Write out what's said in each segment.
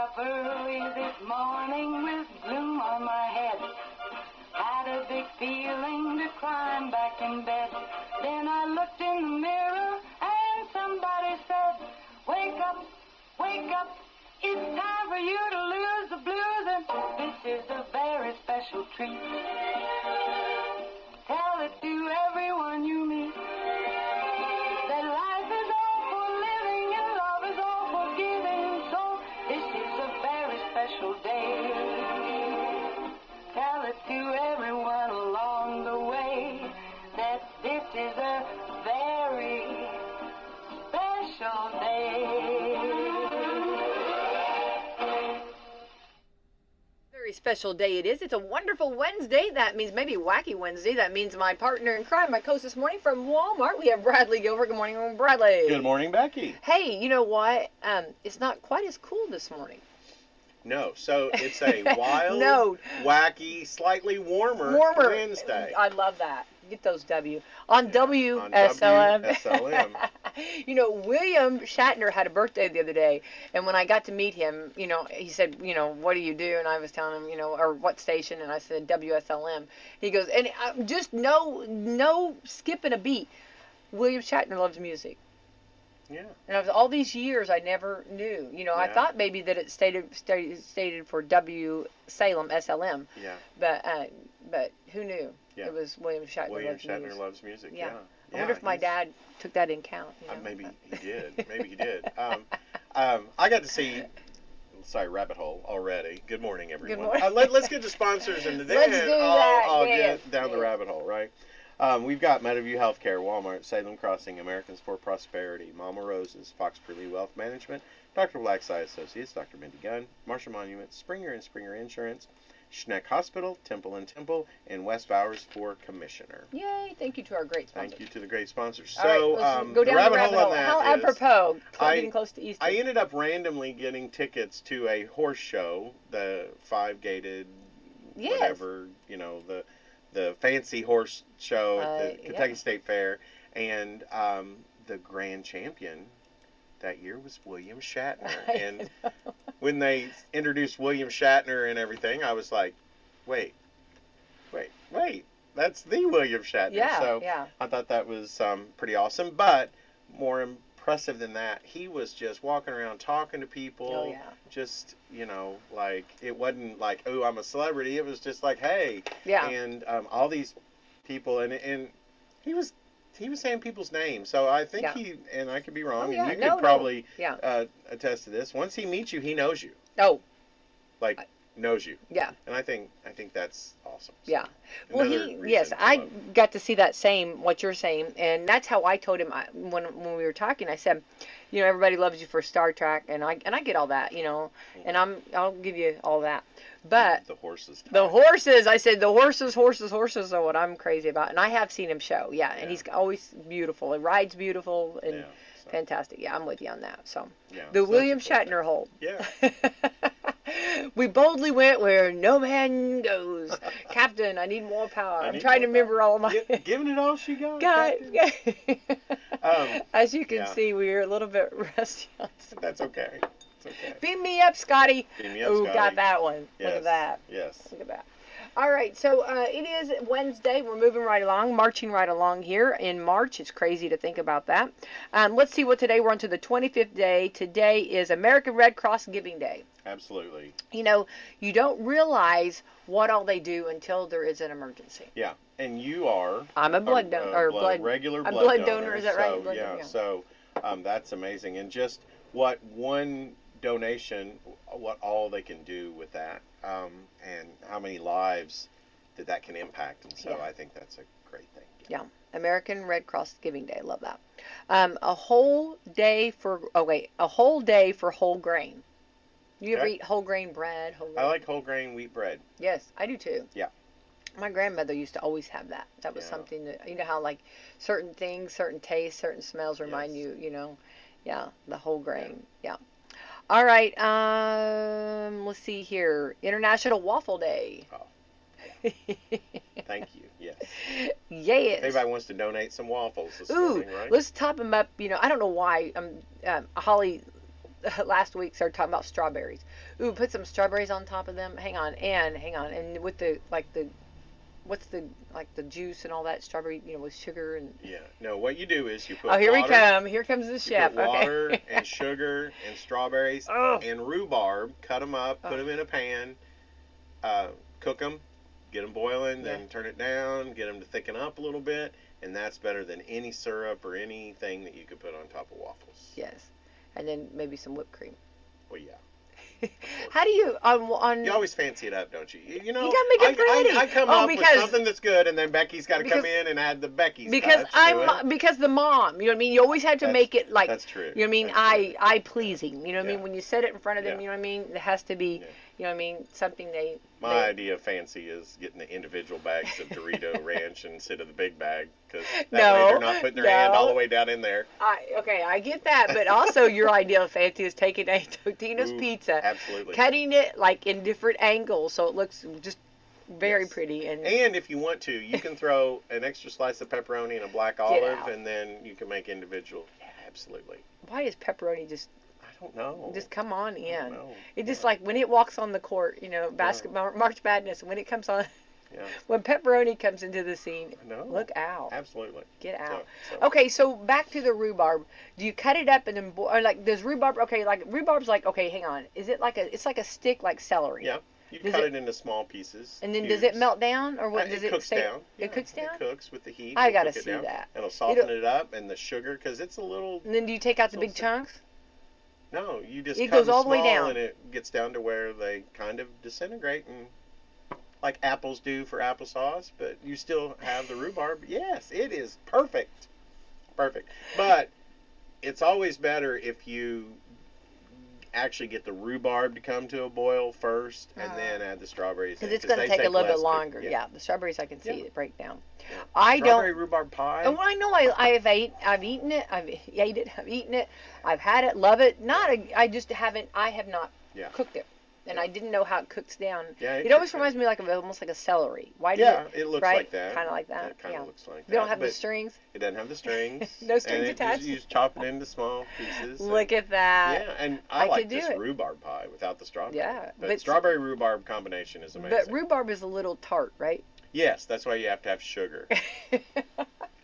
up early this morning with gloom on my head. Had a big feeling to climb back in bed. Then I looked in the mirror and somebody said, wake up, it's time for you to lose the blues, and this is a very special treat. Tell it to everyone you meet, that life is all for living and love is all for giving, so this is a very special day. Tell it to everyone along the way, that this is a very special day. Very special day it is. It's a wonderful Wednesday. That means maybe wacky Wednesday. That means my partner in crime, my co-host this morning from Walmart, we have Bradley Gilbert. Good morning, Bradley. Good morning, Becky. Hey, you know what? It's not quite as cool this morning. No, so it's a wild, wacky, slightly warmer Wednesday. I love that. Get those W. On WSLM. WSLM. You know, William Shatner had a birthday the other day, and when I got to meet him, you know, he said, you know, what do you do? And I was telling him, you know, or what station? And I said, WSLM. He goes, and just no skipping a beat. William Shatner loves music. Yeah. And I was, all these years I never knew. You know, I thought maybe that it stated for Wslm, SLM. Yeah. But who knew? Yeah. It was William Shatner. William Shatner loves music. Yeah. I wonder if my dad took that in count. You know? Maybe he did. Maybe he did. I got to see. Sorry, rabbit hole already. Good morning, everyone. Good morning. Let's get the sponsors, and then I'll get down the rabbit hole. Right. We've got Meadowview Healthcare, Walmart, Salem Crossing, Americans for Prosperity, Mama Rose's, Fox Lee Wealth Management, Dr. Black's Eye Associates, Dr. Mindy Gunn, Marshall Monument, Springer and Springer Insurance, Schneck Hospital, Temple and Temple, and West Bowers for Commissioner. Yay! Thank you to our great sponsors. Thank you to the great sponsors. So, right, go down the rabbit hole on that. How apropos, getting close to Easter. I ended up randomly getting tickets to a horse show, the 5-gated, whatever, you know, the fancy horse show at the Kentucky State Fair, and the grand champion that year was William Shatner. And when they introduced William Shatner and everything, I was like, wait, that's the William Shatner. Yeah, so I thought that was pretty awesome. But more impressive than that, he was just walking around talking to people. Just, you know, like, it wasn't like, oh, I'm a celebrity. It was just like, hey. And all these people, and he was saying people's names. So I think he, and I could be wrong, and you could probably attest to this. Once he meets you, he knows you. Oh. Like, knows you. Yeah. And I think that's awesome. So yeah. Well, I got to see that what you're saying, and that's how I told him when we were talking. I said, you know, everybody loves you for Star Trek, and I get all that, you know, and I'll give you all that. But the horses. I said the horses are what I'm crazy about, and I have seen him show, and he's always beautiful. He rides beautiful and fantastic. Yeah, I'm with you on that. So the William Shatner hole. Yeah. We boldly went where no man goes. Captain, I need more power. I'm trying to remember all of my... Giving it all she got. As you can see, we're a little bit rusty on some. That's okay. It's okay. Beam me up, Scotty. Beam me up, Scotty. Got that one. Yes. Look at that. Yes. Look at that. All right, so it is Wednesday. We're moving right along, marching right along here in March. It's crazy to think about that. Let's see what today. We're on to the 25th day. Today is American Red Cross Giving Day. Absolutely. You know, you don't realize what all they do until there is an emergency. Yeah, and you are. I'm a blood donor. Regular blood blood donor. Is that right? Blood donor. So that's amazing. And just what one donation, what all they can do with that, and how many lives that can impact. And so I think that's a great thing. Yeah. American Red Cross Giving Day. Love that. A whole day for whole grain. You ever eat whole grain bread? I like whole grain wheat bread. Yes, I do too. Yeah. My grandmother used to always have that. That was something that, you know how like certain things, certain tastes, certain smells remind you, you know, the whole grain. Yeah. All right. Let's see here. International Waffle Day. Oh. Yeah. Thank you. Yes. Yes. Everybody wants to donate some waffles this morning, right? Let's top them up. You know, I don't know why. Holly last week started talking about strawberries. Ooh, put some strawberries on top of them. Hang on, and with the what's the juice and all that strawberry, with sugar and. Yeah. No, what you do is you put. Oh, here water, we come. Here comes the chef. You put water okay. and sugar and strawberries and rhubarb. Cut them up. Put them in a pan. Cook them. Get them boiling. Then turn it down. Get them to thicken up a little bit. And that's better than any syrup or anything that you could put on top of waffles. Yes. And then maybe some whipped cream. Well, yeah. How do you on? You always fancy it up, don't you? You know, you gotta make it pretty. I come up with something that's good, and then Becky's got to come in and add the Becky's because touch because the mom. You know what I mean? You always have to make it like. That's true. You know what I mean? Eye pleasing. You know what I mean? When you set it in front of them, you know what I mean? It has to be. You know what I mean? Something they. My idea of fancy is getting the individual bags of Dorito Ranch instead of the big bag, because that way they're not putting their hand all the way down in there. I get that, but also your idea of fancy is taking a Totino's pizza, absolutely, cutting it like in different angles so it looks just very pretty. And if you want to, you can throw an extra slice of pepperoni and a black olive, and then you can make individual. Yeah, absolutely. Why is pepperoni just? I don't know. Just come on in. I don't know. It just like when it walks on the court, basketball, March Madness, when it comes on, when pepperoni comes into the scene, look out. Absolutely. Get out. So. Okay, so back to the rhubarb. Do you cut it up and then or like does rhubarb? Okay, like rhubarb's like hang on. Is it like it's like a stick like celery? Yeah. You cut it into small pieces. And then does it melt down or what? Does it cooks down? It cooks down. It cooks with the heat. I gotta see that. And it'll soften it up, and the sugar, because it's a little. And then do you take out the big chunks? No, you just it cut goes them all the way small down, and it gets down to where they kind of disintegrate, and like apples do for applesauce. But you still have the rhubarb. Yes, it is perfect, perfect. But it's always better if you actually get the rhubarb to come to a boil first, and then add the strawberries. Because it's going to take a little bit longer. Yeah, the strawberries I can see it break down. Yeah. Strawberry rhubarb pie. Oh, I know. I've eaten it. I've eaten it. I've had it. Love it. I just haven't. I have not cooked it, and I didn't know how it cooks down. Yeah, it always reminds me almost like a celery. Why do it looks like that. Kind of like that. It kind of looks like that. They don't have the strings. It doesn't have the strings. No strings attached. You just chop it into small pieces. Look at that. Yeah, and I like this rhubarb pie without the strawberry. Yeah, but strawberry rhubarb combination is amazing. But rhubarb is a little tart, right? Yes, that's why you have to have sugar.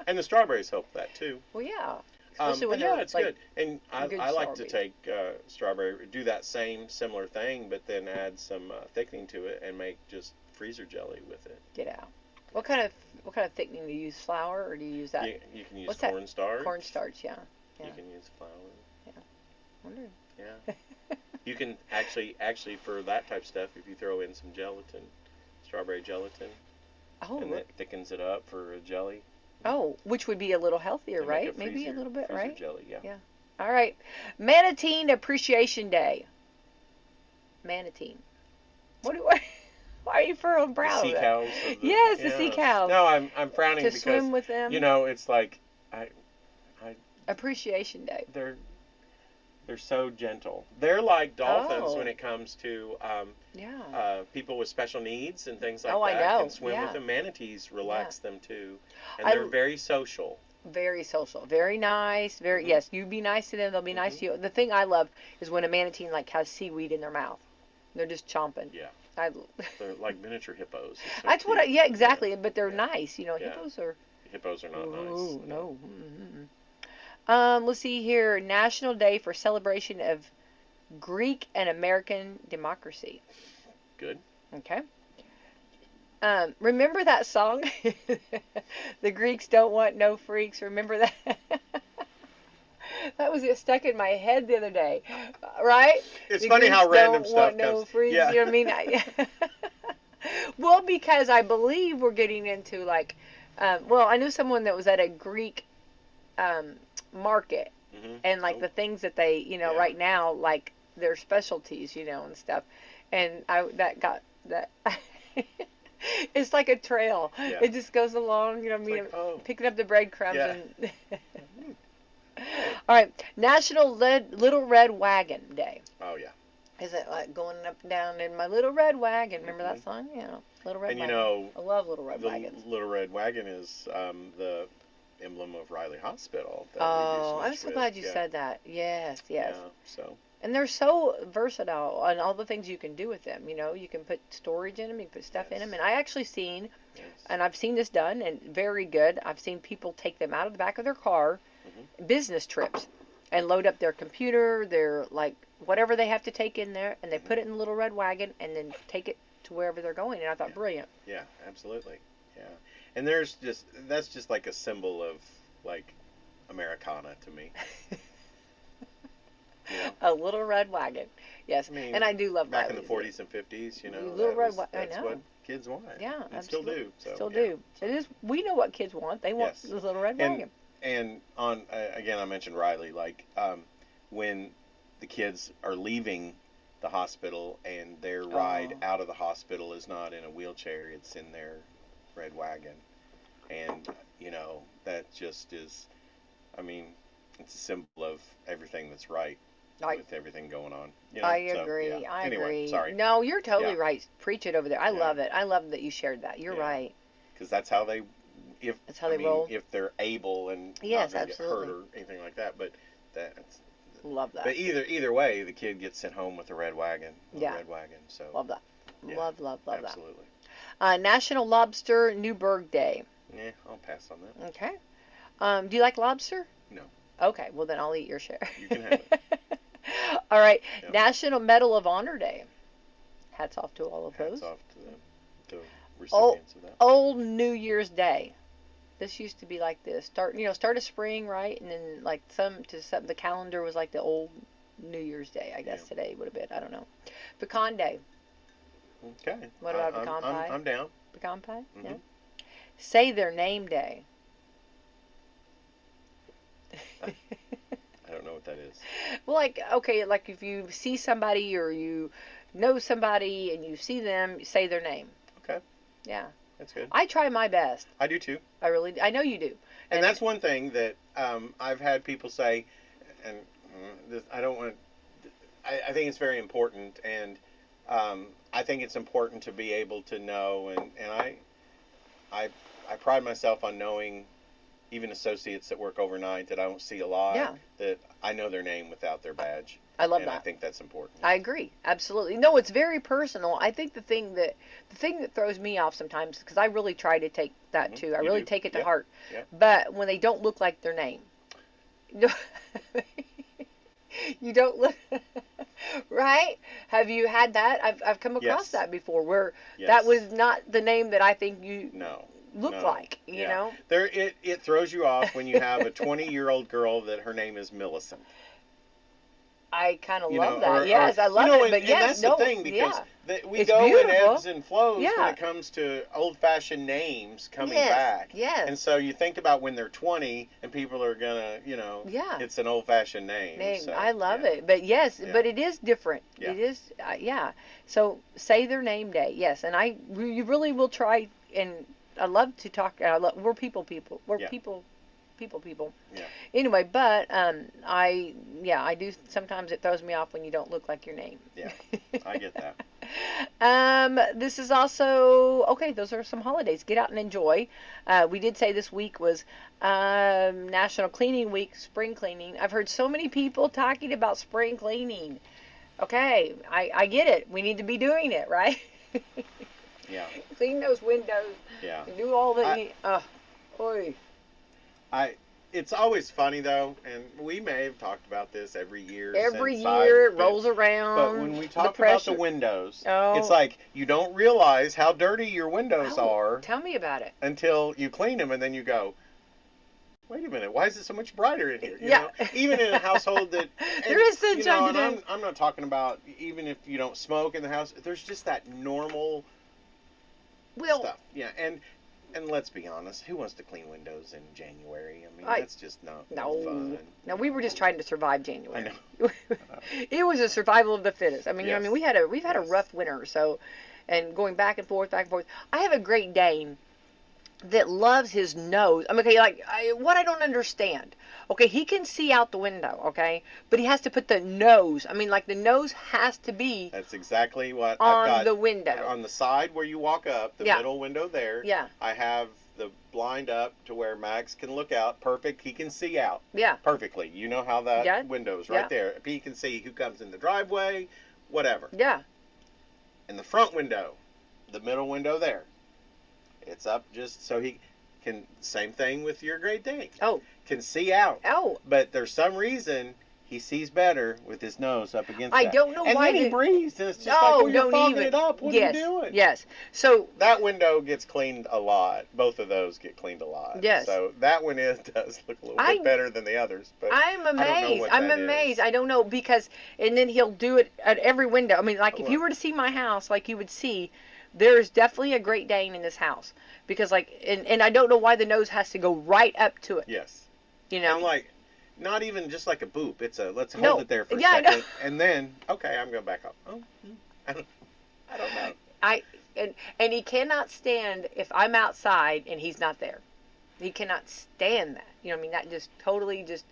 And the strawberries help that too. Well, yeah. Especially when it's good. And I like to take strawberry, do that similar thing, but then add some thickening to it and make just freezer jelly with it. Get out. What kind of thickening do you use? Flour, or do you use that? You can use cornstarch. Cornstarch, yeah. You can use flour. Yeah. Wonder. Yeah. You can actually for that type of stuff, if you throw in some gelatin, strawberry gelatin, and it thickens it up for a jelly. Oh, which would be a little healthier, right? Maybe a little bit, right? Jelly, yeah. All right. Manatee Appreciation Day. Manatee. Why are you furrowing proud of that? Sea cows. Yes, the sea cows. No, I'm frowning because swim with them. It's like Appreciation Day. They're so gentle. They're like dolphins when it comes to people with special needs and things like that. I know. Can swim with them. Manatees relax them too, and they're very social. Very social, very nice. Yes. You be nice to them; they'll be nice to you. The thing I love is when a manatee has seaweed in their mouth. They're just chomping. Yeah. They're like miniature hippos. So that's what. Exactly. Yeah. But they're nice. Hippos are. Hippos are not nice. No. Let's see here. National Day for Celebration of Greek and American Democracy. Good. Okay. Remember that song? The Greeks don't want no freaks. Remember that? That was stuck in my head the other day, right? It's funny how random stuff comes. Freaks, yeah. You know what I mean? Well, because I believe we're getting into I knew someone that was at a Greek market, and the things that they right now, like their specialties, and stuff, and it's like a trail. It just goes along, picking up the breadcrumbs and all right. National Little Red Wagon Day. Oh yeah. Is it like going up and down in my little red wagon? Remember that song? Yeah, Little Red Wagon. I love Little Red Wagons. Little Red Wagon is the emblem of Riley Hospital. I'm so glad you said that. Yes. Yeah, so. And they're so versatile on all the things you can do with them. You know, you can put storage in them, you can put stuff in them. And I actually seen, and I've seen this done, and very good. I've seen people take them out of the back of their car, business trips, and load up their computer, their, like, whatever they have to take in there, and they put it in a little red wagon, and then take it to wherever they're going. And I thought, brilliant. Yeah, absolutely. Yeah. And that's just like a symbol of, like, Americana to me. You know? A little red wagon. Yes. I mean, and I do love back in wagons. the 40s and 50s, you know, little red wagon. that's I know. what kids want. Yeah, and absolutely. still do. So, still do. It is. We know what kids want. They want this little red wagon. And on again, I mentioned Riley. Like when the kids are leaving the hospital and their ride out of the hospital is not in a wheelchair; it's in their red wagon, and you know that just is. I mean, it's a symbol of everything that's right. With everything going on. You know? I agree. So, yeah. I anyway, agree. Sorry. No, you're totally right. Preach it over there. I love it. I love that you shared that. You're right. Because that's how they, roll. If they're able and yes, not going to get hurt or anything like that. But that's love that. But either way, the kid gets sent home with a red wagon. Red wagon. So love that. Yeah, love absolutely. that. National Lobster Newburgh Day. Yeah, I'll pass on that. Okay. Do you like lobster? No. Okay. Well, then I'll eat your share. You can have it. All right. Yep. National Medal of Honor Day. Hats off to all of those. Hats off to the recipients of that. Old New Year's Day. This used to be like this. Start of spring, right? And then like the calendar was like the old New Year's Day. I guess today would have been. I don't know. Pecan Day. Okay. What about pecan pie? I'm down. Pecan pie. Mm-hmm. Yeah. Say their name day. I don't know what that is. Well, like if you see somebody or you know somebody and you see them, say their name. Okay. Yeah. That's good. I try my best. I do too. I know you do. And that's one thing that I've had people say, and I don't want to. I think it's very important, and I think it's important to be able to know, and I pride myself on knowing. Even associates that work overnight that I don't see a lot, that I know their name without their badge. I love that. I think that's important. I agree, absolutely. No, it's very personal. I think the thing that throws me off sometimes, because I really try to take that too. I really take it to heart. Yep. But when they don't look like their name, you don't look right. Have you had that? I've come across that before, where that was not the name that I think you. No. Look like, you know? It throws you off when you have a 20-year-old girl that her name is Millicent. I kind of love that. Yes, I love it. But yes, that's the thing, because we go beautiful. in ebbs and flows when it comes to old-fashioned names coming back. Yes. And so you think about when they're 20 and people are going to, it's an old-fashioned name. So, I love it. But yes, but it is different. Yeah. It is, So say their name day. Yes. And you really will try, and I love to talk. We're people. We're people. Yeah. Anyway, but I do. Sometimes it throws me off when you don't look like your name. Yeah, I get that. This is also okay. Those are some holidays. Get out and enjoy. We did say this week was National Cleaning Week, spring cleaning. I've heard so many people talking about spring cleaning. Okay, I get it. We need to be doing it, right? Yeah. Clean those windows. Yeah. Do all that. It's always funny though, and we may have talked about this every year. Every year it rolls around. But when we talk about the windows, it's like you don't realize how dirty your windows are. Tell me about it. Until you clean them, and then you go, wait a minute, why is it so much brighter in here? You know? Even in a household that there is sunshine today. I'm not talking about even if you don't smoke in the house. There's just that normal stuff. Yeah, and let's be honest, who wants to clean windows in January? I mean, that's just not fun. No, we were just trying to survive January. I know. It was a survival of the fittest. I mean, we've had a rough winter, so, and going back and forth. I have a Great Dane that loves his nose. I mean, okay, what I don't understand. Okay, he can see out the window, okay, but he has to put the nose. I mean, like the nose has to be. That's exactly what on I've got the window. On the side where you walk up, the middle window there. Yeah. I have the blind up to where Max can look out. Perfect. He can see out. Yeah. Perfectly. You know how that window's right there. He can see who comes in the driveway, whatever. Yeah. In the front window, the middle window there, it's up just so he can, same thing with your Great Dane. Oh. Can see out. Oh. But there's some reason he sees better with his nose up against I that. don't know and why. And then he breathes, and it's just like, well, you're fogging it up. What are you doing? Yes. So that window gets cleaned a lot. Both of those get cleaned a lot. Yes. So that one does look a little bit better than the others. But I'm amazed. I don't know what I'm that amazed. is. I don't know because, and then he'll do it at every window. I mean, like if you were to see my house, like you would see, there's definitely a Great Dane in this house because and I don't know why the nose has to go right up to it. Yes. You know. And like, not even just like a boop. It's a let's hold it there for a second, and then okay, I'm going back up. Oh, I don't know. And he cannot stand if I'm outside and he's not there. He cannot stand that. You know what I mean? That just totally just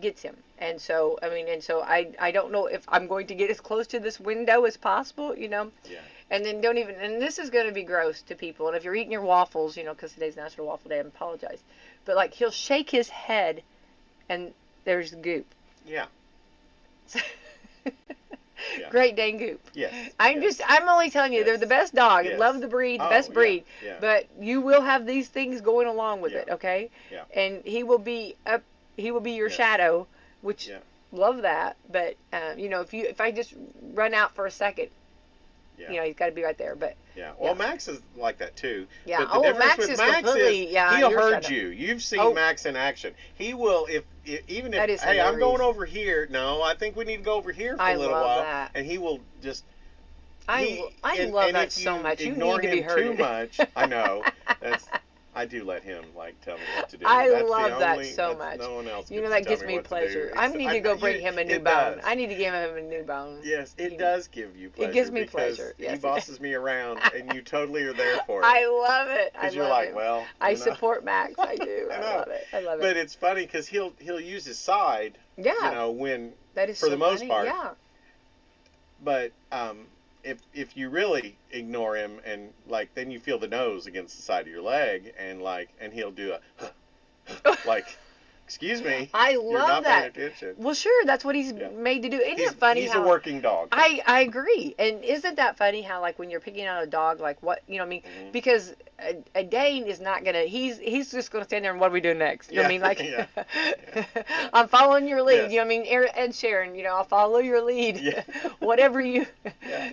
gets him. And so I don't know if I'm going to get as close to this window as possible, you know. Yeah. And then and this is going to be gross to people. And if you're eating your waffles, you know, because today's National Waffle Day, I apologize. But like he'll shake his head and there's goop. Yeah. Great Dane goop. Yes. I'm only telling you, they're the best dog. Yes. Love the breed, best breed. Yeah. But you will have these things going along with it, okay? Yeah. And he will be your shadow, which love that. But you know, if I just run out for a second, you know, he's got to be right there. But well, Max is like that too. Yeah. But the difference Max with is Max completely. he'll herd you. You've seen Max in action. He will even if hey, I'm going over here. No, I think we need to go over here for a little while. That. And he will just. I love that so much. You need to be herded. Too much. I know. I do let him tell me what to do. I love that so much. No one else. You know, that gives me pleasure. I need to go bring him a new bone. I need to give him a new bone. Yes, it does give you pleasure. It gives me pleasure. Yes, he bosses me around, and you totally are there for it. I love it. Because you're like, well, I support Max. I do. I love it. I love it. But it's funny because he'll use his side. Yeah. You know, when that is for the most part. Yeah. But if you really ignore him and then you feel the nose against the side of your leg and he'll do a like, excuse me. I love that. You're not paying attention. Well, sure, that's what he's made to do. Isn't it funny he's how a working dog. I agree. And isn't that funny how when you're picking out a dog, what you know what I mean? Mm-hmm. Because a Dane is not gonna. He's just gonna stand there and what are we doing next? You know what I mean? I'm following your lead. Yes. You know what I mean? Ed Sheeran. You know, I'll follow your lead. Yeah. Whatever you.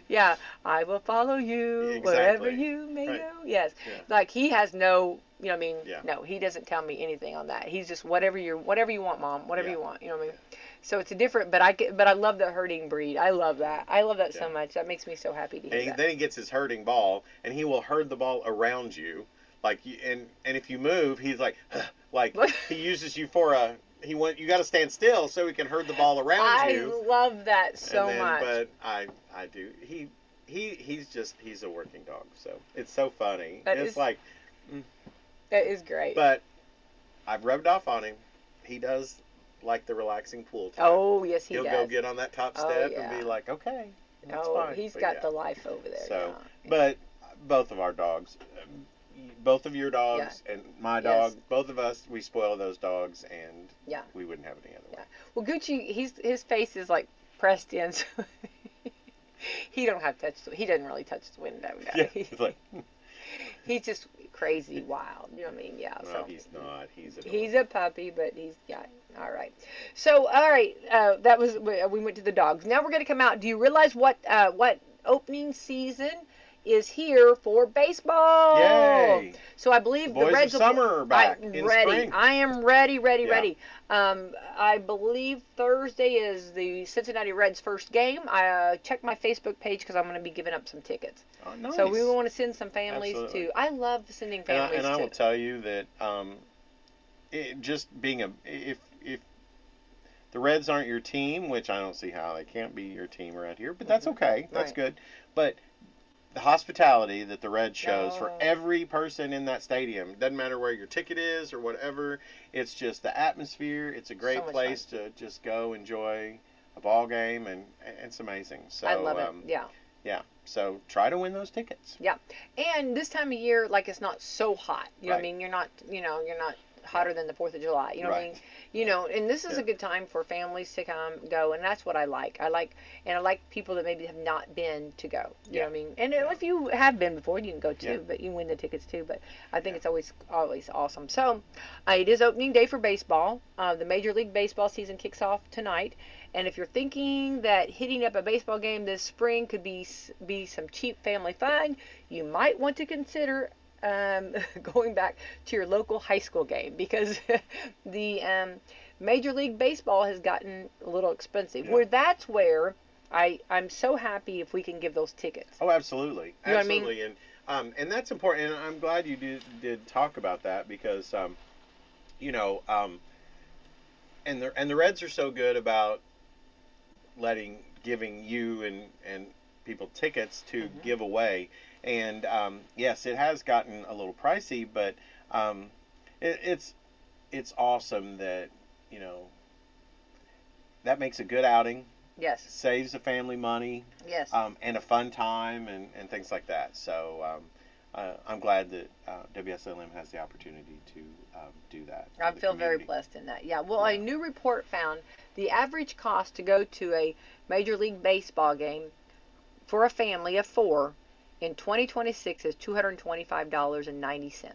Yeah. I will follow you wherever you may go. Yes. Yeah. He has no. You know what I mean? Yeah. No, he doesn't tell me anything on that. He's just whatever you want, Mom. Whatever you want. You know what I mean? So it's a different. But I love the herding breed. I love that. I love that so much. That makes me so happy to hear that. Then he gets his herding ball, and he will herd the ball around you, and if you move, he's he uses you for a. You got to stand still so he can herd the ball around you. I love that so much. But I do. He's a working dog. So it's so funny. That is great. But I've rubbed off on him. He does like the relaxing pool time. Oh, yes, he does. He'll go get on that top step and be like, okay, that's fine. He's got the life over there. So, but both of our dogs, both of your dogs and my dog, both of us, we spoil those dogs, and we wouldn't have any other way. Well, Gucci, his face is pressed in, so he don't have touch. He doesn't really touch the window. No. Yeah, he's he's just crazy wild. You know what I mean? Yeah. No, so he's not. He's a puppy, but he's all right. So all right, that was we went to the dogs. Now we're gonna come out. Do you realize what opening season is here for baseball? Yay! So I believe the Reds of summer are back in spring. I am ready. I believe Thursday is the Cincinnati Reds' first game. I checked my Facebook page because I'm going to be giving up some tickets. Oh, nice. So we want to send some families too. I love sending families and I will tell you that just being if the Reds aren't your team, which I don't see how they can't be your team around here, but that's okay. That's good. But the hospitality that the Reds shows for every person in that stadium, doesn't matter where your ticket is or whatever, it's just the atmosphere. It's a great place to just go enjoy a ball game, and it's amazing. So I love it. Yeah. So try to win those tickets. Yeah. And this time of year, like, it's not so hot. You know what I Right. mean? You're not hotter than the 4th of July. You know what I Right. mean? And this is Yeah. a good time for families to come, go, and that's what I like. I like people that maybe have not been to go. You know what I mean? And if you have been before, you can go too, but you can win the tickets too. But I think it's always awesome. So it is opening day for baseball. The Major League Baseball season kicks off tonight. And if you're thinking that hitting up a baseball game this spring could be some cheap family fun, you might want to consider going back to your local high school game, because the Major League Baseball has gotten a little expensive. Yeah. That's where I'm so happy if we can give those tickets. Oh, absolutely. You know what I mean? Absolutely. And that's important. And I'm glad you did talk about that, because, and the Reds are so good about giving you and people tickets to give away. And yes, it has gotten a little pricey, but it's awesome that that makes a good outing. Yes. Saves the family money. Yes. And a fun time and things like that. So I'm glad that WSLM has the opportunity to do that. I feel very blessed in that. Yeah. Well, a new report found the average cost to go to a Major League Baseball game for a family of 4 in 2026 is $225.90.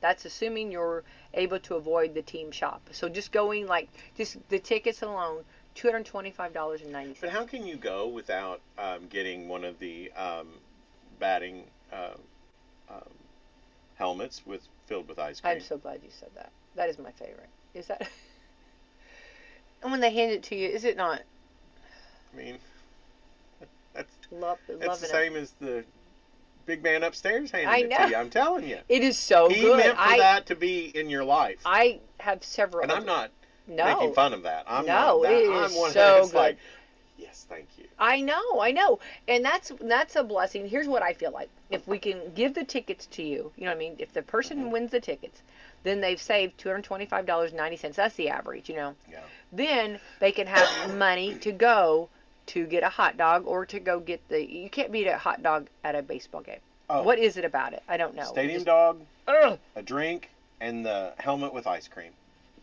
That's assuming you're able to avoid the team shop. So just going, just the tickets alone, $225.90. But how can you go without getting one of the batting helmets filled with ice cream? I'm so glad you said that. That is my favorite. Is that? And when they hand it to you, is it not? I mean, that's the same as the big man upstairs handing it to you. I'm telling you. It is so good. He meant for that to be in your life. I have several. And I'm not making fun of that. I'm it is I'm one so that's good. Like, yes, thank you. I know. And that's a blessing. Here's what I feel like. If we can give the tickets to you, you know what I mean? If the person wins the tickets, then they've saved $225.90. That's the average, Yeah. Then they can have money to go to get a hot dog or to go get you can't beat a hot dog at a baseball game. Oh. What is it about it? I don't know. Stadium dog, Ugh. a drink, and the helmet with ice cream.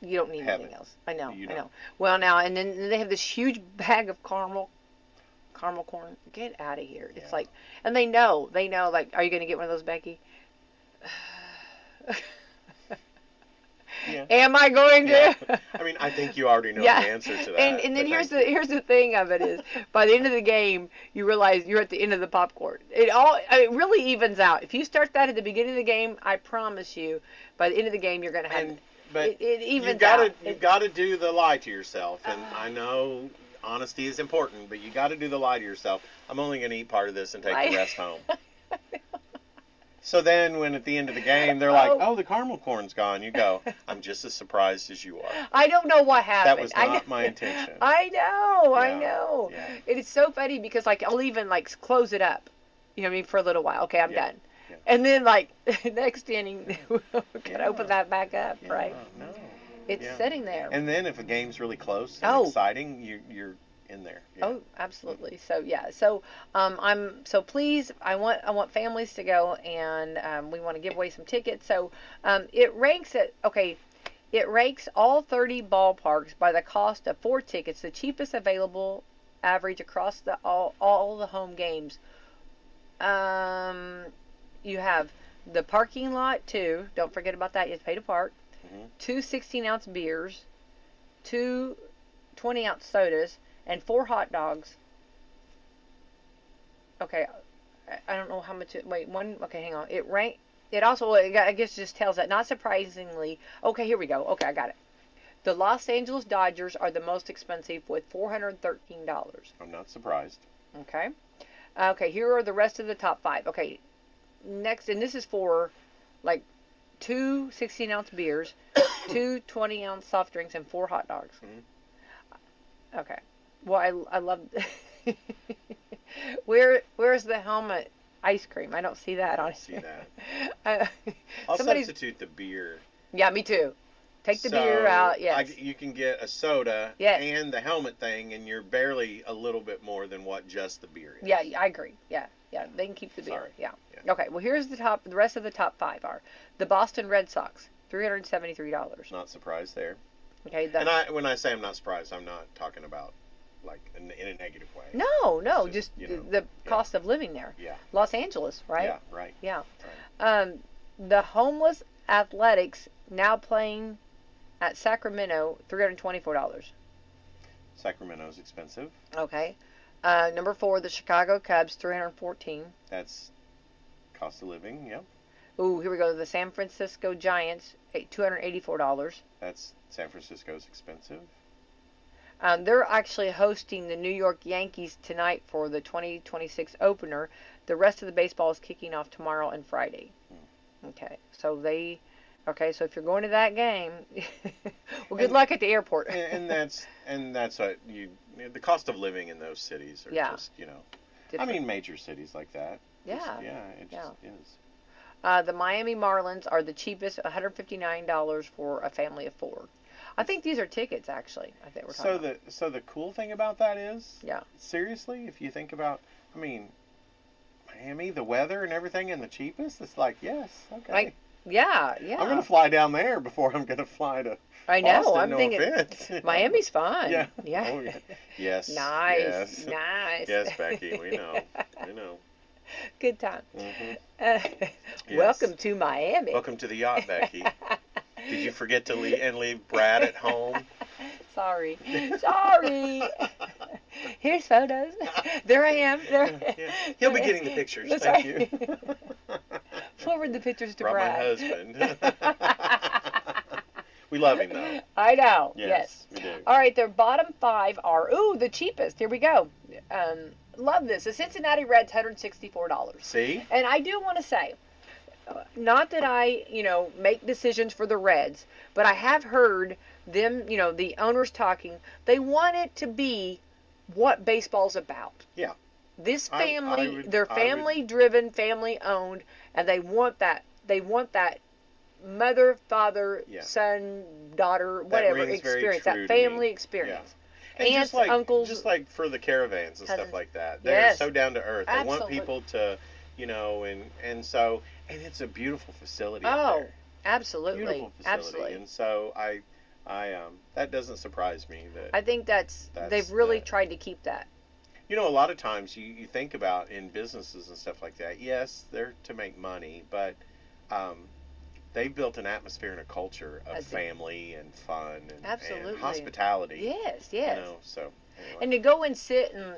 You don't need Heaven. anything else. I know. You I know. know. Well, now, and then they have this huge bag of caramel corn. Get out of here. It's like, and they know, like, are you going to get one of those, Becky? Yeah. Am I going to? Yeah. I mean, I think you already know the answer to that. And then here's the thing of it is, by the end of the game, you realize you're at the end of the popcorn. It really evens out. If you start that at the beginning of the game, I promise you, by the end of the game, you're going to have. But it evens out. You've got to do the lie to yourself, and I know honesty is important, but you got to do the lie to yourself. I'm only going to eat part of this and take the rest home. So then, when at the end of the game, they're like, oh, the caramel corn's gone, you go, I'm just as surprised as you are. I don't know what happened. That was not my intention. I know. Yeah. It is so funny because, I'll even, close it up, you know what I mean, for a little while. Okay, I'm done. Yeah. And then, next inning, can I open that back up, right? No. It's sitting there. And then if a game's really close and exciting, you're in there. Yeah. Oh, absolutely. So so please, I want families to go, and we want to give away some tickets. So it ranks all 30 ballparks by the cost of 4 tickets, the cheapest available average across all the home games. You have the parking lot too. Don't forget about that. You have to pay to park. 2 16-ounce beers, 2 20-ounce sodas, and 4 hot dogs. Okay, I don't know how much. One. Okay, hang on. It also, I guess, just tells that. Not surprisingly. Okay, here we go. Okay, I got it. The Los Angeles Dodgers are the most expensive with $413. I'm not surprised. Okay. Okay, here are the rest of the top 5. Okay, next, and this is for 2 16-ounce beers, 2 20-ounce soft drinks, and 4 hot dogs. Mm-hmm. Okay. Well, I love. Where's the helmet ice cream? I don't see that on See here. that. I'll Somebody's... substitute the beer. Yeah, me too. Take the beer out. Yes. You can get a soda and the helmet thing, and you're barely a little bit more than what just the beer is. Yeah, I agree. Yeah. They can keep the beer. Yeah. Okay. Well, here's the rest of the top 5 are the Boston Red Sox, $373. Not surprised there. Okay. And when I say I'm not surprised, I'm not talking about like in a negative way. No, just the cost of living there. Yeah. Los Angeles, right? Yeah, right. Yeah. Right. The Homeless Athletics now playing at Sacramento, $324. Sacramento's expensive. Okay. Number 4, the Chicago Cubs, $314. That's cost of living. Yep. Ooh, here we go. The San Francisco Giants, $284. That's San Francisco's expensive. They're actually hosting the New York Yankees tonight for the 2026 opener. The rest of the baseball is kicking off tomorrow and Friday. Okay, so so if you're going to that game, well, good luck at the airport. and that's what the cost of living in those cities are just different. I mean, major cities like that. Yeah. It just is. The Miami Marlins are the cheapest, $159 for a family of 4. I think these are tickets, actually. I think we're talking about. So the cool thing about that is, seriously, if you think about, I mean, Miami, the weather and everything, and the cheapest, it's like, yes, okay. Yeah. I'm going to fly down there before I'm going to fly to I know. Boston, I'm thinking offense. Miami's fun. Yeah. Yeah. Oh, yeah. Yes. Nice. Yes. Nice. Yes, Becky, we know. Good time. Mm-hmm. Yes. Welcome to Miami. Welcome to the yacht, Becky. Did you forget to leave Brad at home? Sorry. Here's photos. There I am. There. Yeah. He'll be getting the pictures. That's Thank right. you. Forward the pictures to Brought Brad. my husband. We love him, though. I know. Yes. We do. All right, their bottom 5 are, the cheapest. Here we go. Love this. The Cincinnati Reds, $164. See? And I do want to say, not that I, make decisions for the Reds, but I have heard them, the owners talking. They want it to be what baseball's about. Yeah. This family, they're family-driven, family-owned, and they want that. They want that mother, father, son, daughter, whatever experience, that family experience. And aunts, uncles, just like for the caravans and stuff like that. They're Yes. so down to earth. They want Absolutely. people to, and it's a beautiful facility up Oh, there. absolutely. Beautiful facility. Absolutely. And so I that doesn't surprise me that I think they've really tried to keep that. a lot of times you think about in businesses and stuff like that, yes, they're to make money, but they've built an atmosphere and a culture of family and fun and hospitality. Yes. So anyway. And to go and sit and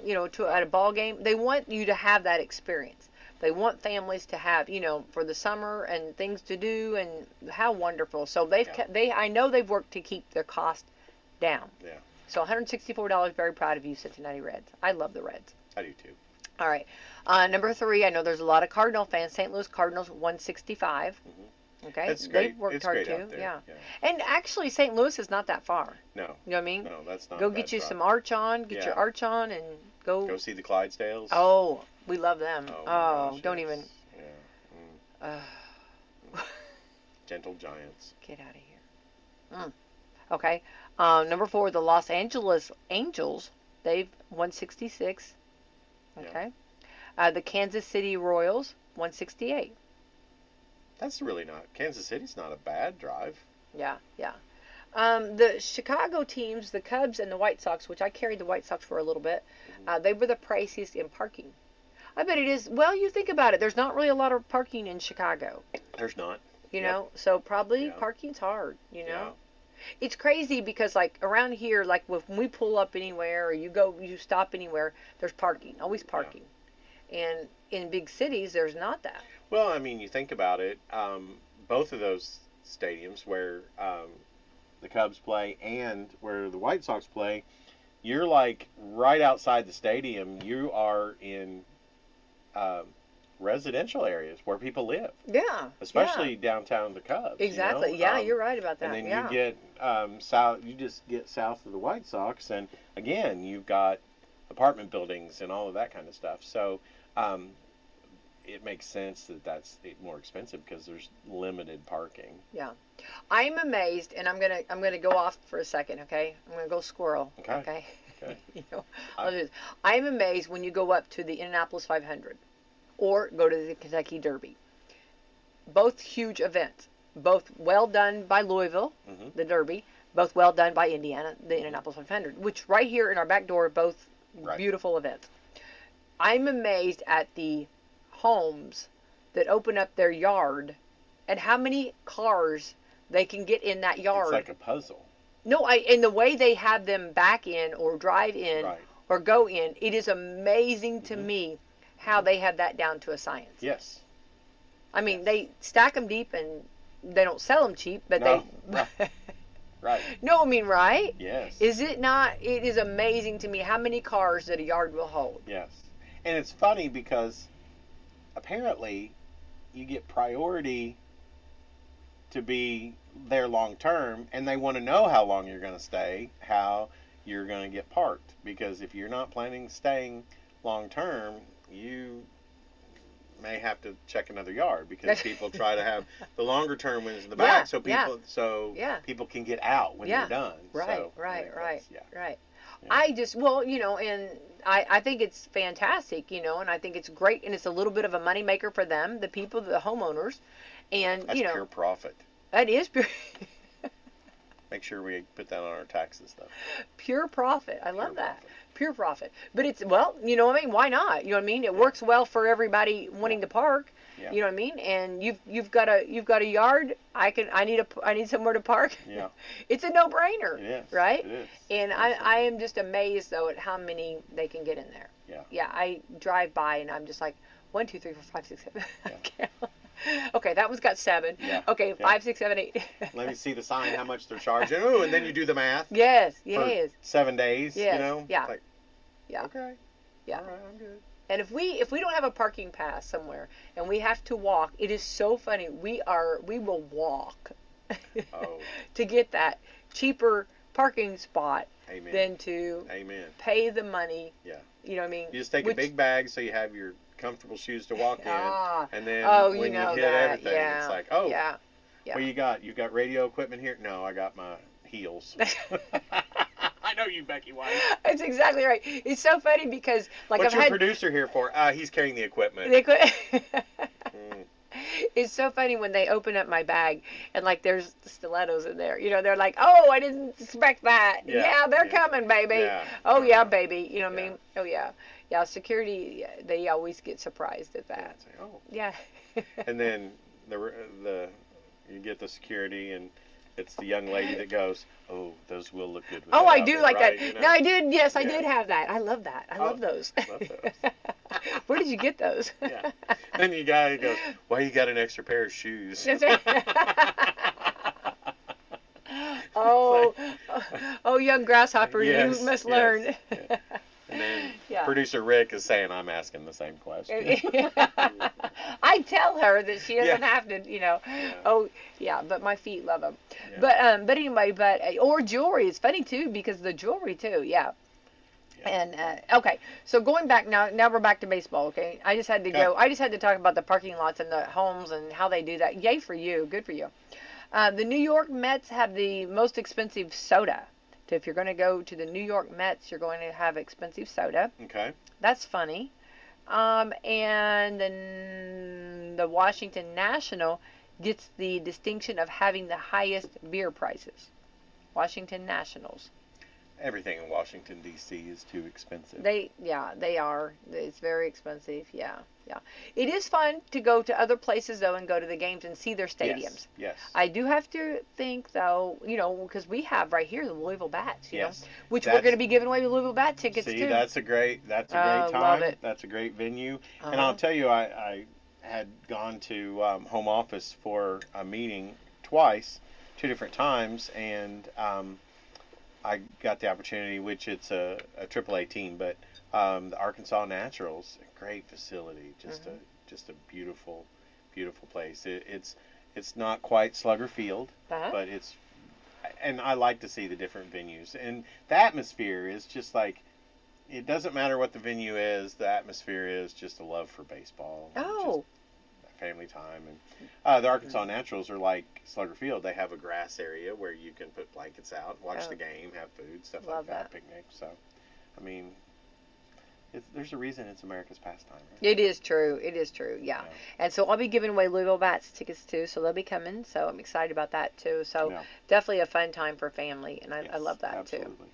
at a ball game, they want you to have that experience. They want families to have for the summer and things to do, and how wonderful. So I know they've worked to keep their cost down. Yeah. So $164. Very proud of you, Cincinnati Reds. I love the Reds. I do too. All right. Number 3, I know there's a lot of Cardinal fans. St. Louis Cardinals, $165. Mm-hmm. Okay. That's great. They've worked it's hard great too. out there. Yeah. And actually, St. Louis is not that far. No. You know what I mean? No, that's not. Go a bad get you drive. some arch on. Get your arch on and go. Go see the Clydesdales. Oh, we love them. Oh, gosh, don't yes. even. Yeah. Gentle Giants. Get out of here. Okay. Number 4, the Los Angeles Angels. They've 166. Okay. The Kansas City Royals, 168. That's really not. Kansas City's not a bad drive. Yeah. The Chicago teams, the Cubs and the White Sox, which I carried the White Sox for a little bit, they were the priciest in parking. I bet it is. Well, you think about it. There's not really a lot of parking in Chicago. There's not. You know, so probably parking's hard, Yeah. It's crazy because, like, around here, like, when we pull up anywhere or you stop anywhere, there's parking, always parking. And in big cities, there's not that. Well, I mean, you think about it, both of those stadiums where the Cubs play and where the White Sox play, you're, like, right outside the stadium. You are in residential areas where people live. Yeah. Especially downtown the Cubs. Exactly. Yeah, you're right about that. And then you get south. You just get south of the White Sox, and again, you've got apartment buildings and all of that kind of stuff. So, it makes sense that that's more expensive because there's limited parking. Yeah, I'm amazed, and I'm gonna go off for a second. Okay, I'm gonna go squirrel. Okay. Okay. Okay. You know, I'm amazed when you go up to the Indianapolis 500 or go to the Kentucky Derby. Both huge events, both well done by Louisville, the Derby, both well done by Indiana, the Indianapolis 500, which right here in our back door, both beautiful events. I'm amazed at the homes that open up their yard and how many cars they can get in that yard. It's like a puzzle. No, and the way they have them back in or drive in or go in, it is amazing to me how they have that down to a science. Yes. I mean, they stack them deep and they don't sell them cheap, but No. they... Right. No, I mean, right? Yes. Is it not? It is amazing to me how many cars that a yard will hold. Yes. And it's funny because apparently you get priority to be there long term, and they want to know how long you're going to stay, how you're going to get parked. Because if you're not planning staying long term, you may have to check another yard because people try to have the longer term ones in the back, so people can get out when they're done. Right, so, right. Yeah. I just, well, you know, and I think it's fantastic, you know, and I think it's great, and it's a little bit of a moneymaker for them, the people, the homeowners, and That's you know, pure profit. That is pure. Make sure we put that on our taxes, though. Pure profit. I love that. Profit. Pure profit. But it's, well, you know what I mean? Why not? You know what I mean? It works well for everybody wanting to park. Yeah. You know what I mean? And you've got a yard. I need somewhere to park. Yeah. It's a no-brainer. It is. Right? It is. And I am just amazed though at how many they can get in there. Yeah. Yeah. I drive by and I'm just like 1, 2, 3, 4, 5, 6, 7. Yeah. Okay, that one's got 7. Yeah. Okay, 5, 6, 7, 8. Let me see the sign, how much they're charging. Ooh, and then you do the math. Yes. For 7 days. Yes. You know. Yeah. Like, yeah. Okay. Yeah. All right, I'm good. And if we don't have a parking pass somewhere and we have to walk, it is so funny. We will walk to get that cheaper parking spot than to pay the money. Yeah. You know what I mean? You just take a big bag so you have your comfortable shoes to walk in, and then when you hit everything, it's like, yeah. Well, you got radio equipment here? No, I got my heels. I know you, Becky White. That's exactly right. It's so funny because, like, what's your producer here for? He's carrying the equipment. It's so funny when they open up my bag and, like, there's stilettos in there. You know, they're like, oh, I didn't expect that. Yeah, they're coming, baby. Yeah. Oh, yeah, baby. You know what I mean? Oh, yeah. Yeah, security, they always get surprised at that. Yeah. And then you get the security, and it's the young lady that goes, oh, those will look good. Oh, I do like that. You know? No, I did. Yes, I did have that. I love that. I love those. Love those. Where did you get those? Yeah. Then the guy goes, why you got an extra pair of shoes? That's right. Oh, young grasshopper, yes, you must learn. Yes, yeah. And then producer Rick is saying I'm asking the same question. I tell her that she doesn't have to, you know. Yeah. Oh, yeah, but my feet love them. Yeah. But anyway, or jewelry. It's funny too because the jewelry too. Yeah. And okay, so going back now we're back to baseball. Okay, I just had to go. I just had to talk about the parking lots and the homes and how they do that. Yay for you, good for you. The New York Mets have the most expensive soda. So if you're going to go to the New York Mets, you're going to have expensive soda. Okay. That's funny. And then the Washington National gets the distinction of having the highest beer prices. Washington Nationals. Everything in Washington, D.C. is too expensive. They are. It's very expensive. Yeah. It is fun to go to other places, though, and go to the games and see their stadiums. Yes. I do have to think, though, you know, because we have right here the Louisville Bats, you know, which we're going to be giving away the Louisville Bat tickets, too. That's a great time. Love it. That's a great venue. And I'll tell you, I had gone to home office for a meeting twice, 2 different times, and I got the opportunity, which it's a AAA team, but the Arkansas Naturals, a great facility, just a beautiful place. It's not quite Slugger Field, but and I like to see the different venues, and the atmosphere is just like it doesn't matter what the venue is. The atmosphere is just a love for baseball. Oh. Just family time. And the Arkansas Naturals are like Slugger Field. They have a grass area where you can put blankets out, watch the game, have food, stuff like that, picnic. So, I mean, there's a reason it's America's pastime, right? It is true. It is true. Yeah. And so I'll be giving away Louisville Bats tickets too. So they'll be coming. So I'm excited about that too. So definitely a fun time for family. And I love that too. Absolutely.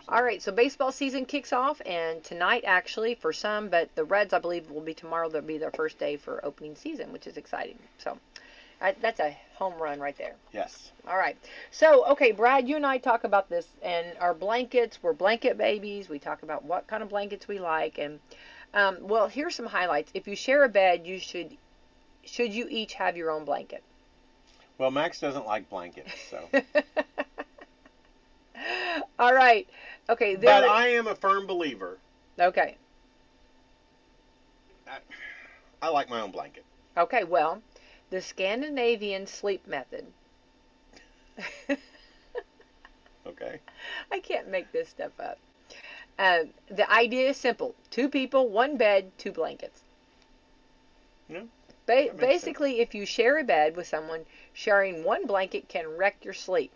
All right. So baseball season kicks off. And tonight actually for some. But the Reds, I believe, will be tomorrow. They'll be their first day for opening season, which is exciting. So that's a home run right there. Yes. All right. So, okay, Brad, you and I talk about this, and our blankets, we're blanket babies. We talk about what kind of blankets we like. And, well, here's some highlights. If you share a bed, should you each have your own blanket? Well, Max doesn't like blankets, so. All right. Okay. But I am a firm believer. Okay. I like my own blanket. Okay, well, the Scandinavian sleep method. Okay. I can't make this stuff up. The idea is simple. 2 people, 1 bed, 2 blankets. Yeah. Basically, sense. If you share a bed with someone, sharing 1 blanket can wreck your sleep.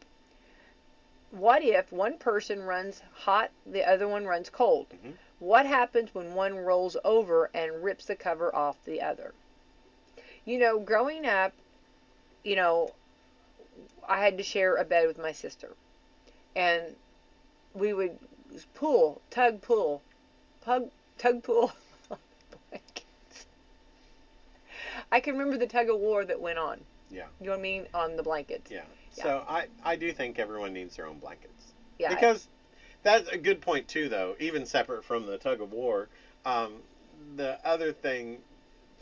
What if one person runs hot, the other one runs cold? Mm-hmm. What happens when one rolls over and rips the cover off the other? You know, growing up, you know, I had to share a bed with my sister. And we would tug pull blankets. I can remember the tug of war that went on. Yeah. You know what I mean? On the blankets. Yeah. So I do think everyone needs their own blankets. Yeah. Because that's a good point too, though, even separate from the tug of war. The other thing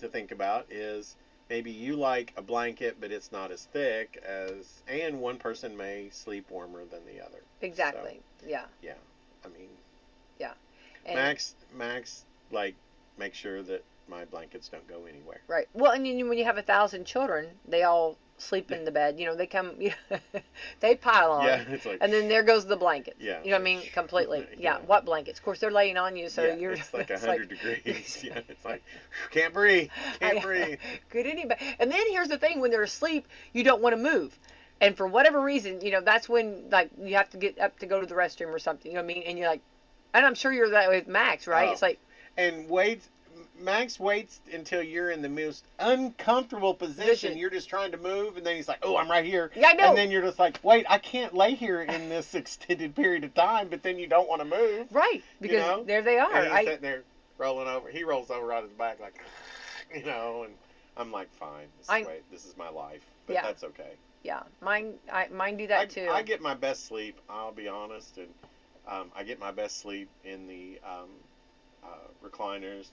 to think about is maybe you like a blanket, but it's not as thick and one person may sleep warmer than the other. Exactly. So, yeah. Yeah. I mean. Yeah. And Max, like, make sure that my blankets don't go anywhere. Right. Well, and when you have 1,000 children, they all sleep in the bed. You know, they come, they pile on. Yeah, it's like, and then there goes the blanket. Yeah. You know what I mean? Completely. Yeah. What blankets? Of course, they're laying on you, so you're. It's like 100 degrees. Yeah. It's like, can't breathe. Can't breathe. Could anybody? And then here's the thing: when they're asleep, you don't want to move. And for whatever reason, you know, that's when, like, you have to get up to go to the restroom or something. You know what I mean? And you're like, and I'm sure you're that way with Max, right? It's like. And Max waits until you're in the most uncomfortable position. You're just trying to move, and then he's like, "Oh, I'm right here." Yeah, I know. And then you're just like, "Wait, I can't lay here in this extended period of time." But then you don't want to move, right? Because there they are. And he's sitting there rolling over. He rolls over on his back, like, you know. And I'm like, "Fine, this is my life." But that's okay. Yeah, mine do that too. I get my best sleep. I'll be honest, and I get my best sleep in the. Recliners,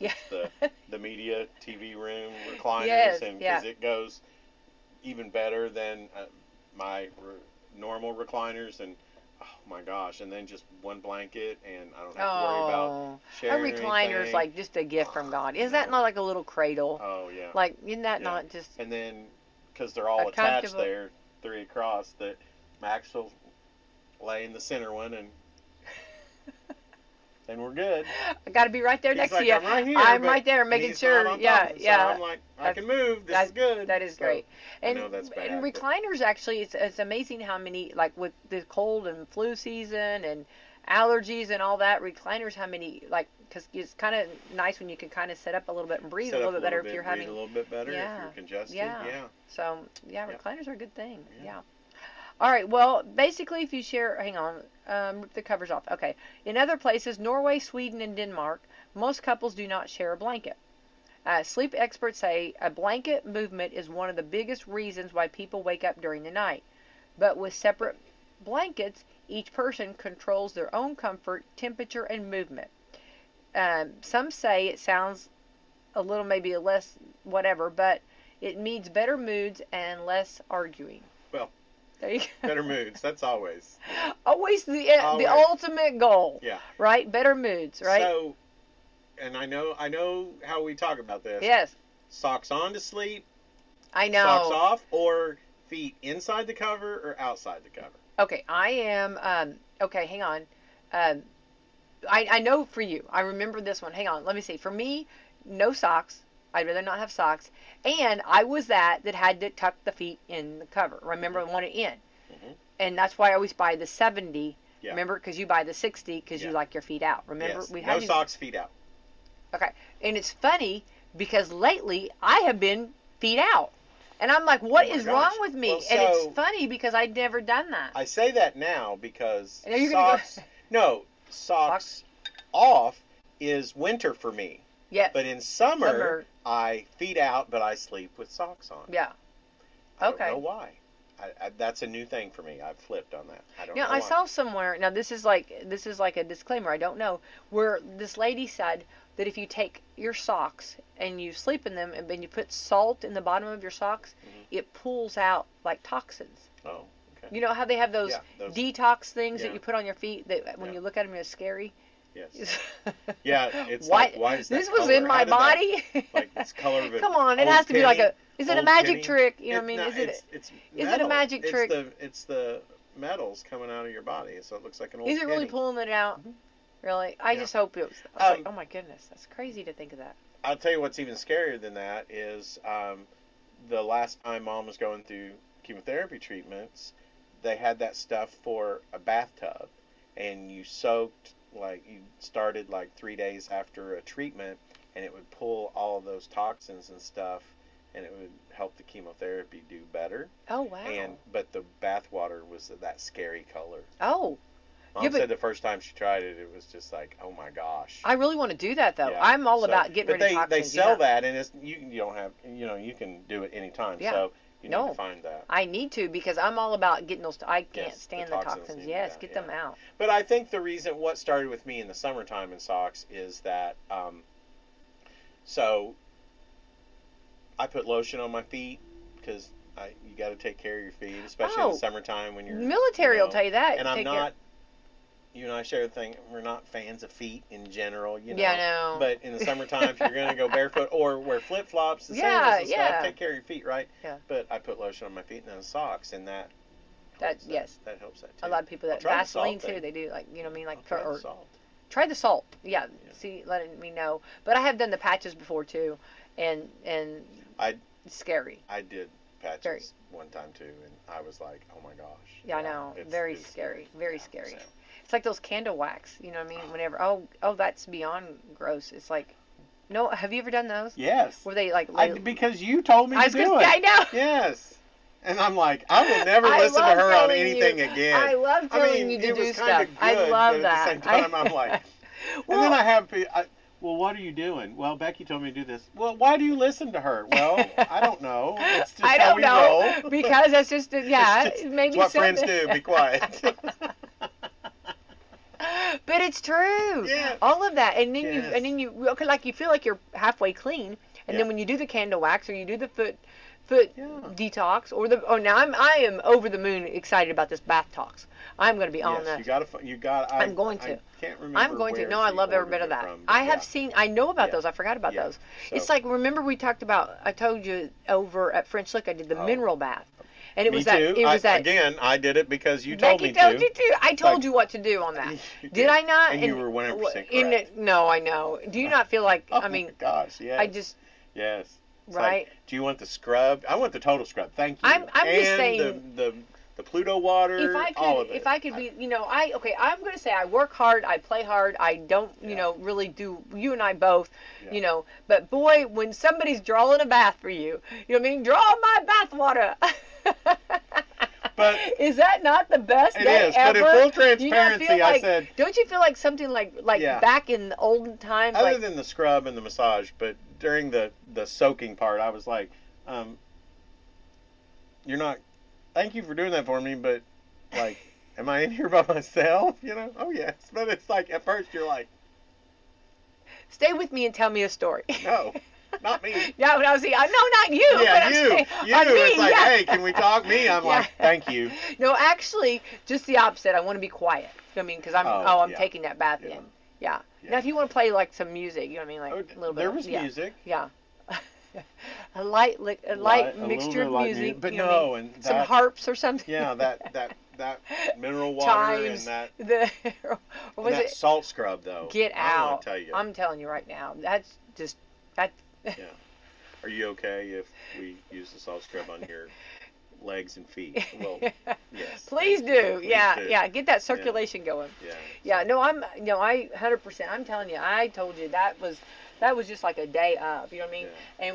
the media TV room recliners, and because it goes even better than my normal recliners, and oh my gosh, and then just 1 blanket, and I don't have to worry about sharing a recliner is like just a gift from God. Is that not like a little cradle? Oh yeah. Like, isn't that not just? And then because they're all attached there, 3 across, that Max will lay in the center one and. And we're good. I got to be right there next to you. I'm right here. I'm right there, making sure. Yeah. So I'm like, I can move. This is good. That is great. And, I know that's bad. And recliners, actually, it's amazing how many, like with the cold and flu season and allergies and all that, recliners, how many, like, because it's kind of nice when you can kind of sit up a little bit and breathe a little bit better if you're having. a little bit better if you're congested. Yeah. So, recliners are a good thing. Yeah. All right, well, basically, if you share, hang on, rip the covers off. Okay. In other places, Norway, Sweden, and Denmark, most couples do not share a blanket. Sleep experts say a blanket movement is one of the biggest reasons why people wake up during the night. But with separate blankets, each person controls their own comfort, temperature, and movement. Some say it sounds a little, maybe a less whatever, but it means better moods and less arguing. Well. Better moods. That's always the ultimate goal. Yeah. Right. Better moods. Right. So, and I know how we talk about this. Yes. Socks on to sleep. I know. Socks off, or feet inside the cover or outside the cover. Okay. I am. Okay. Hang on. I know for you. I remember this one. Hang on. Let me see. For me, no socks. I'd rather not have socks. And I was that had to tuck the feet in the cover. Remember, I want it in. And that's why I always buy the 70. Yeah. Remember, because you buy the 60 because you like your feet out. Remember, yes. No socks, feet out. Okay. And it's funny because lately I have been feet out. And I'm like, what is wrong with me? Well, and it's funny because I'd never done that. I say that now because socks, socks off is winter for me. Yeah. But in summer, I feet out, but I sleep with socks on. Yeah. I don't know why. That's a new thing for me. I've flipped on that. I don't know why. I saw somewhere. Now this is like a disclaimer. I don't know where this lady said that if you take your socks and you sleep in them and then you put salt in the bottom of your socks, it pulls out like toxins. Oh, okay. You know how they have those detox things that you put on your feet that when you look at them, it's scary. Yes. Yeah, it's what? Why is that this was color? in my body. Like it's color of it. Come on, it has to be like a. Is it a magic trick? You know what I mean? No, is it? It's is it a magic trick? It's the metals coming out of your body, so it looks like an old. Is it really pulling it out? Mm-hmm. Really? I just hope it was. I was like, oh my goodness, that's crazy to think of that. I'll tell you what's even scarier than that is the last time Mom was going through chemotherapy treatments, they had that stuff for a bathtub, and you soaked. Like you started like 3 days after a treatment, and it would pull all of those toxins and stuff, and it would help the chemotherapy do better. Oh wow! But the bath water was that scary color. Oh. Mom said the first time she tried it, it was just like, oh my gosh. I really want to do that though. Yeah. I'm all about getting rid of toxins. But they sell that, and you don't have, you can do it anytime. Yeah. So you need to find that. I need to because I'm all about getting those. I can't stand the toxins. Yes, get them out. But I think the reason what started with me in the summertime in socks is that, so I put lotion on my feet because you got to take care of your feet, especially in the summertime when you're military. Will tell you that. And I'm not. You and I share the thing. We're not fans of feet in general, you know. Yeah, I know. But in the summertime, if you're going to go barefoot or wear flip flops, the sandals and stuff, take care of your feet, right? Yeah. But I put lotion on my feet and then socks, and that helps that too. A lot of people that Vaseline too. They do like what I mean, like salt. Try the salt. Yeah. See, letting me know. But I have done the patches before too, and it's scary. I did patches one time too, and I was like, oh my gosh. Yeah, I know. Very scary. Very scary. So. It's like those candle wax, you know what I mean? Whenever, that's beyond gross. It's like, no, have you ever done those? Yes. Where they like, because you told me to do it. I know. Yes. And I'm like, I will never listen to her on anything again. I love telling you to do stuff. I love that. At the same time, I'm like, and then I have, well, what are you doing? Well, Becky told me to do this. Well, why do you listen to her? Well, I don't know. It's just how we roll. Because that's just, maybe it's what friends do. Be quiet. But it's true. Yeah. All of that, and then you like you feel like you're halfway clean, and then when you do the candle wax or you do the foot detox now I am over the moon excited about this bath talks. I'm going to be on that. I'm going to. I can't remember. I'm going to. No, I love every bit of that. I have seen. I know about those. I forgot about those. So. It's like remember we talked about. I told you over at French Lick I did the mineral bath. And it was that. It was that. Again, I did it because you told me to. Becky told you to. I told you what to do on that. Did I not? And you were 100% correct. No, I know. Do you not feel like? I mean, gosh, yes. I just. Yes. It's right. Like, do you want the scrub? I want the total scrub. Thank you. I'm just saying. The Pluto water. All of it. If I could be, I'm going to say I work hard. I play hard. I don't, really do. You and I both, But boy, when somebody's drawing a bath for you, you know what I mean? Draw my bath water. But is that not the best day is, ever? But in full transparency, I said. Don't you feel like something like back in the olden times? Other than the scrub and the massage, but during the soaking part, I was like, you're not. Thank you for doing that for me, but like, am I in here by myself? Oh yes. But it's like at first you're like, stay with me and tell me a story. No. Not me. No, not you. Yeah, you. It's like, hey, can we talk? Me, I'm like, thank you. No, actually, just the opposite. I want to be quiet. You know what I mean? Because I'm taking that bath in. Yeah. Now, if you want to play like some music, you know what I mean, like a little bit. There was music. Yeah. a light mixture of music. But and some harps or something. Yeah, that that mineral water Times and the or and was that it salt scrub though. get I don't out? want to tell you. I'm telling you right now. That's just that. Yeah. Are you okay if we use the salt scrub on your legs and feet? Well, yes. Please do. Please Yeah, do. yeah. Get that circulation going. Yeah. Yeah. So- No, I 100%. I'm telling you. I told you that was just like a day up. You know what I mean? Yeah.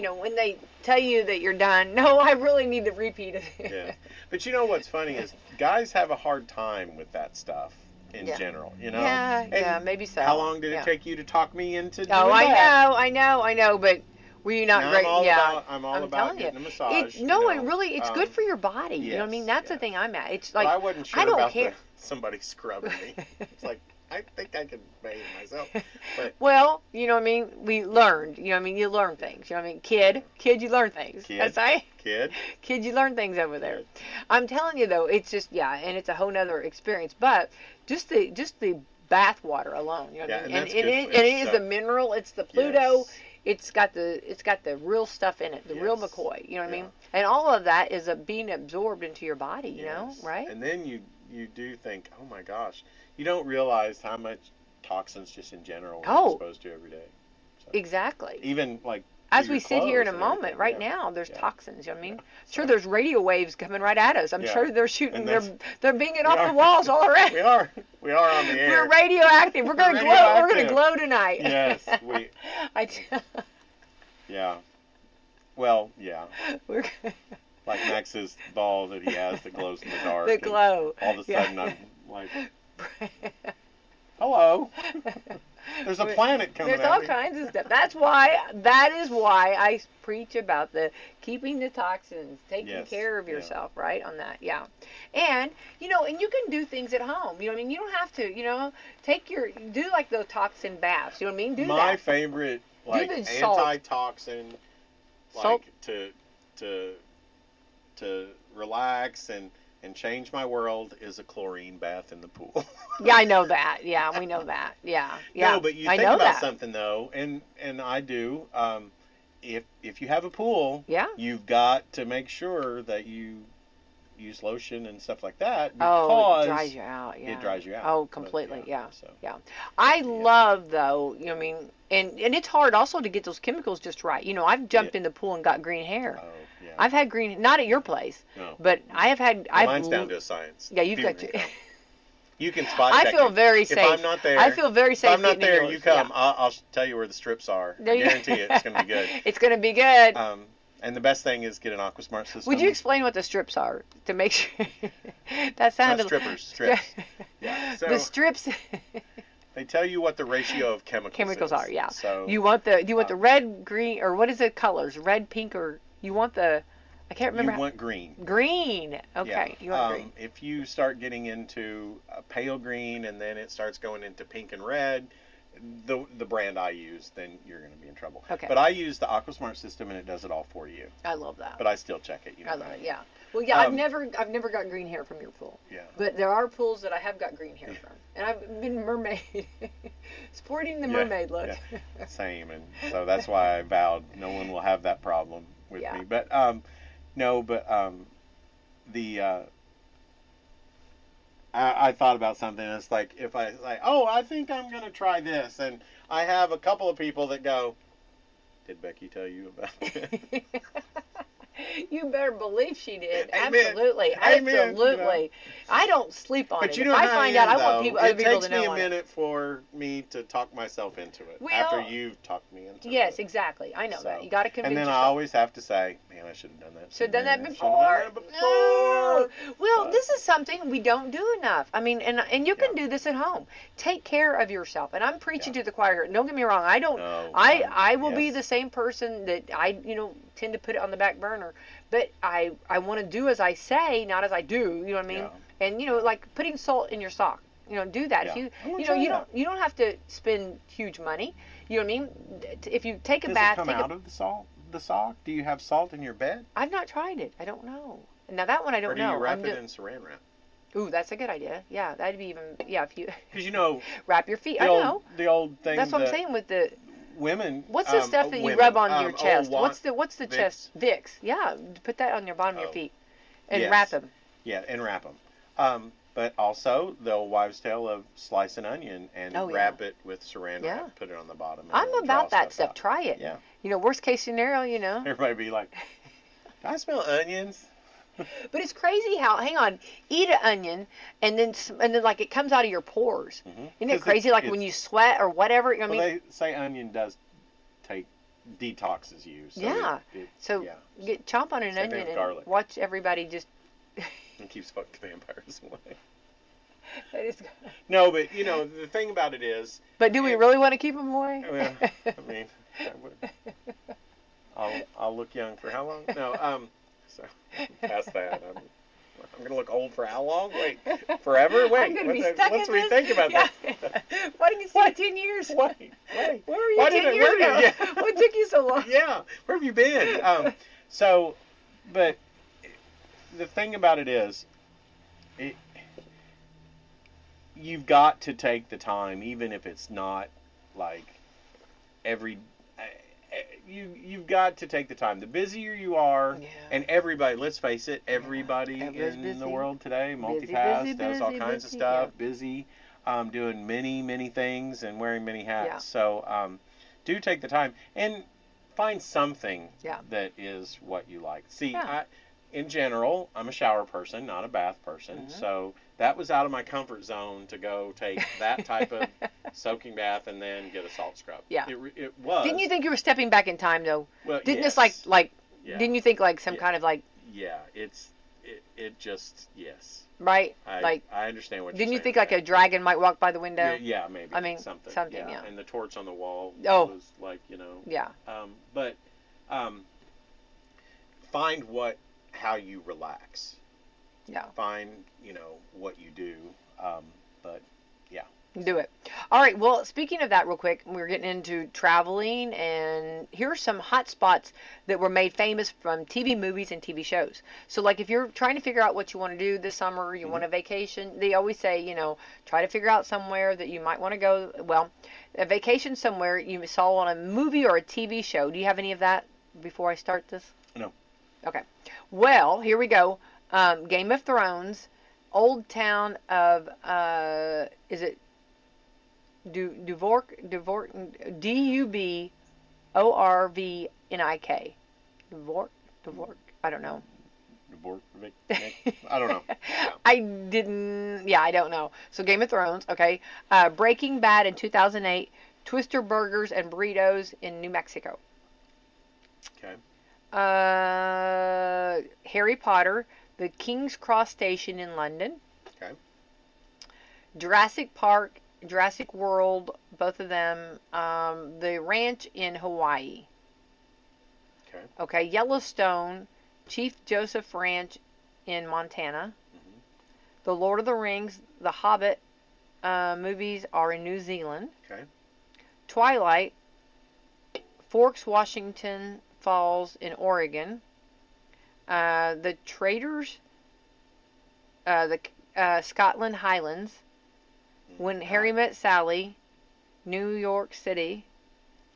And when they tell you that you're done, no, I really need the repeat of it. Yeah. But you know what's funny is guys have a hard time with that stuff in general, you know? Yeah, And yeah, maybe so. How long did Yeah. it take you to talk me into doing Oh, that? I know, but were you not Now, great? I'm all I'm about telling you. getting a massage. It's good for your body. You know what I mean? yes, That's the yes. thing I'm at. It's But like, I wasn't sure I don't about care. somebody scrubbing me. It's like, I think I could bathe myself. But Well, you know what I mean? We learned. You know what I mean? You learn things. You know what I mean? Kid, you learn things. Kid. That's right. kid, Kid, you learn things over there. Kid. I'm telling you though, it's just and it's a whole nother experience. But just the bath water alone, you know what I Yeah, mean? and that's it good is for it is the mineral, it's the Pluto. Yes. It's got the real stuff in it, the real Yes. McCoy. You know what I Yeah. mean? And all of that is being absorbed into your body. You know, Yes. right? And then you do think, oh my gosh, you don't realize how much toxins just in general we're exposed to every day. So, Exactly. even like As through we your sit here in a clothes and moment, everything, right yeah. now, there's Yeah. toxins. You know what I mean? Yeah. Sure, So- there's radio waves coming right at us. I'm Yeah. sure they're shooting. And They're beaming off are. the walls all around. We are on the air. We're radioactive. We're gonna We're glow. We're gonna radioactive. glow tonight. Yes, we. Yeah. Well, yeah. We're Like Max's ball that he has that glows in the dark. the and glow. All of a Yeah. sudden, I'm like, hello. There's a planet coming There's at all me. kinds of stuff. That is why I preach about the keeping the toxins, taking Yes, care of yeah. yourself, right? On that, yeah. And and you can do things at home. You know what I mean? You don't have to, do like those toxin baths. You know what I mean? Do My that. favorite, like the salt. antitoxin, like Salt. to relax and change my world is a chlorine bath in the pool. Yeah, I know that. Yeah, we know that. Yeah, yeah. No, but you I think know about that. something though, and I do. If you have a pool, Yeah. you've got to make sure that you use lotion and stuff like that Oh, because it dries you out. Yeah. it dries you out. Oh, But, completely. Yeah. So, Yeah. I love though. You know what I mean? And it's hard also to get those chemicals just right. I've jumped in the pool and got green hair. oh yeah. I've had green, not at your place, No. but I have had. Well, mine's down to a science. Yeah, you've People got can to. come. You can spot I check feel me. very safe. If I'm not there, I feel very safe. if I'm not getting in there, yours. you come. Yeah. I'll tell you where the strips are. There I you- guarantee it. It's going to be good. It's gonna be good. And the best thing is get an AquaSmart system. Would you explain what the strips are to make sure? That sounded. Strips. Yeah. So The strips. they tell you what the ratio of Chemicals is. are, yeah. So You want the red, green, or what is the colors? Red, pink, or you want the? I can't remember. you want green. Green. Okay, Yeah. you want green. If you start getting into a pale green and then it starts going into pink and red, the brand I use, then you're going to be in trouble. Okay. But I use the AquaSmart system and it does it all for you. I love that. But I still check it. You know I what love it. mean? Yeah. Well, yeah. I've Um, never got green hair from your pool. Yeah. But there are pools that I have got green hair from, and I've been mermaid, sporting the Yeah, mermaid look. yeah. Same, and so that's why I vowed no one will have that problem with Yeah. me. But I thought about something. It's like if I think I'm gonna try this, and I have a couple of people that go, "Did Becky tell you about it?" You better believe she did. Amen. Absolutely, Amen, absolutely. I don't sleep on But it. you If know I how find I out, am, I want though. people, other It people takes to me know a on it. minute for me to talk myself into it Well, after you've talked me into it. Yes, exactly. I know So, that. You got to convince And then yourself. I always have to say, man, I should have done that. Should have done that sooner. before. Should have done that before. No. Well, But- this is something we don't do enough. I mean, and you can do this at home. Take care of yourself. And I'm preaching Yeah. to the choir here. Don't get me wrong. I don't. No, I will be yes. the same person that I tend to put it on the back burner. But I want to do as I say, not as I do. You know what I mean? Yeah. And like putting salt in your sock. Do that. Yeah. If I'm gonna you try you that. don't have to spend huge money. You know what I mean? If you take a Does bath, it come out of the sock? Do you have salt in your bed? I've not tried it. I don't know. Now that one I don't Or do know. you wrap I'm it in saran wrap? Ooh, that's a good idea. Yeah, that'd be even. Yeah, if you Because wrap your feet. I know. the old thing. That's what I'm that saying with the. Women. What's the stuff that you women, rub on your oh, chest? want What's the Vicks? chest? Vicks. Yeah, put that on your bottom of your Oh. feet, and Yes. wrap them. Yeah, and wrap them. But also the old wives' tale of slice an onion and wrap it with saran wrap, put it on the bottom. And I'm about that stuff. Out. Try it. Yeah. You know, worst case scenario, Everybody be like, "Do I smell onions?" But it's crazy how, hang on, eat an onion and then like it comes out of your pores. Mm-hmm. Isn't it crazy? Like when you sweat or whatever. I mean, they say onion does detoxes you. So chomp on an onion and garlic. Watch everybody just. And keeps fucking vampires away. That is. No, but the thing about it is. But do we really want to keep them away? Well, I mean, I'll look young for how long? No, so past that, I'm gonna look old for how long? Wait, forever? Wait, I'm gonna be stuck let's in rethink about this. that. Why didn't you say 10 years? Wait. Where were you 10 years ago? What took you so long? Yeah, where have you been? But the thing about it is, you've got to take the time, even if it's not like every. You've got to take the time. The busier you are, and everybody, let's face it, everybody in the world today multitask, does all kinds of stuff, busy, doing many things and wearing many hats. Yeah. So do take the time and find something that is what you like. See, in general, I'm a shower person, not a bath person. Mm-hmm. So that was out of my comfort zone to go take that type of soaking bath and then get a salt scrub. Yeah. It was. Didn't you think you were stepping back in time, though? Well, didn't this didn't you think like some kind of like... Yeah, it just, yes. Right? I understand what you're saying. Didn't you think like a dragon might walk by the window? Yeah, maybe. I mean, something, yeah. And the torch on the wall was like, Yeah. But find how you relax. Yeah. Find, what you do. But yeah. Do it. All right. Well, speaking of that real quick, we're getting into traveling, and here are some hot spots that were made famous from TV movies and TV shows. So like if you're trying to figure out what you want to do this summer, you want a vacation, they always say, try to figure out somewhere that you might want to go. Well, a vacation somewhere you saw on a movie or a TV show. Do you have any of that before I start this? No. Okay. Well, here we go. Game of Thrones, Old Town of, is it Duvork, Duborvnik. Duvork. I don't know. Duborvnik. I don't know. Yeah. I don't know. So Game of Thrones, okay. Breaking Bad in 2008, Twister Burgers and Burritos in New Mexico. Okay. Harry Potter, the King's Cross Station in London. Okay. Jurassic Park, Jurassic World, both of them. The Ranch in Hawaii. Okay. Okay. Yellowstone, Chief Joseph Ranch in Montana. Mm-hmm. The Lord of the Rings, the Hobbit movies are in New Zealand. Okay. Twilight, Forks, Washington Falls in Oregon. The Traders, the Scotland Highlands. When Harry Met Sally, New York City,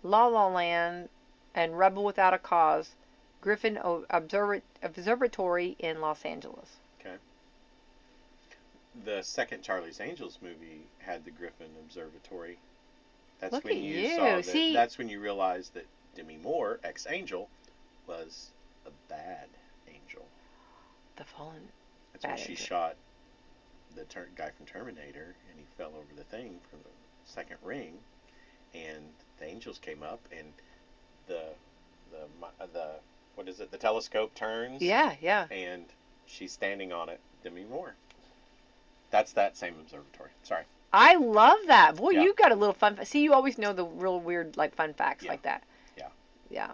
La La Land, and Rebel Without a Cause, Griffin Observatory in Los Angeles. Okay. The second Charlie's Angels movie had the Griffin Observatory. That's Look when at you you. saw that. See? That's when you realized that Demi Moore, ex-Angel, was a bad angel. The fallen. That's when she shot the guy from Terminator, and he fell over the thing from the second ring, and the angels came up, and the what is it? The telescope turns. Yeah. And she's standing on it, Demi Moore. That's that same observatory. Sorry. I love that. Boy, you've got a little fun. See, you always know the real weird fun facts like that. Yeah.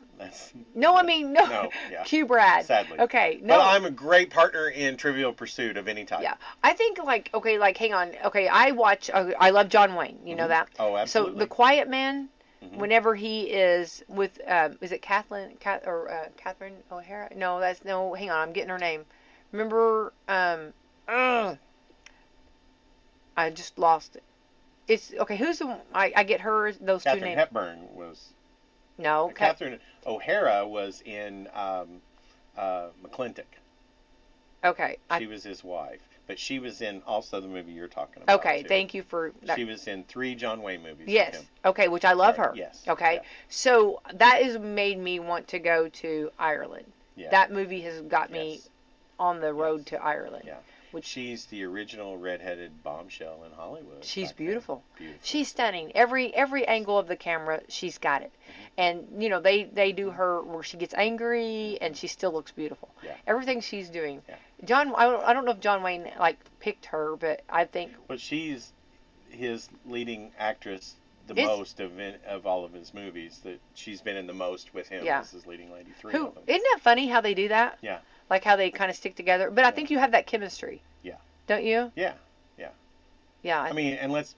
No. Yeah. Cue Brad. Sadly. Okay. No. But I'm a great partner in Trivial Pursuit of any type. Yeah. I think hang on. Okay, I watch. I love John Wayne. You know that. Oh, absolutely. So The Quiet Man. Mm-hmm. Whenever he is with, is it Catherine O'Hara? No, hang on. I'm getting her name. Remember? I just lost it. It's okay. Who's the? I get her. Those Catherine two names. Hepburn was. No, Catherine O'Hara was in McClintock. Okay. She was his wife. But she was in also the movie you're talking about. Okay, too. thank you for that. She was in 3 John Wayne movies. Yes. With him. Okay, which I love her. Yes. Okay. Yeah. So that has made me want to go to Ireland. Yeah. That movie has got me Yes. on the road Yes. to Ireland. Yeah. Which She's the original redheaded bombshell in Hollywood. she's back then. beautiful. Beautiful. She's stunning. Every angle of the camera, she's got it. And you know, they do her where she gets angry and she still looks beautiful. Yeah. Everything she's doing. Yeah. I don't know if John Wayne like picked her, but I think. But she's his leading actress the It's- most of all of his movies. That she's been in the most with him Yeah. as his leading lady. 3 Who of them. isn't that funny how they do that? Yeah. Like how they kind of stick together. But I think you have that chemistry. Yeah. Don't you? Yeah. Yeah. I mean, and let's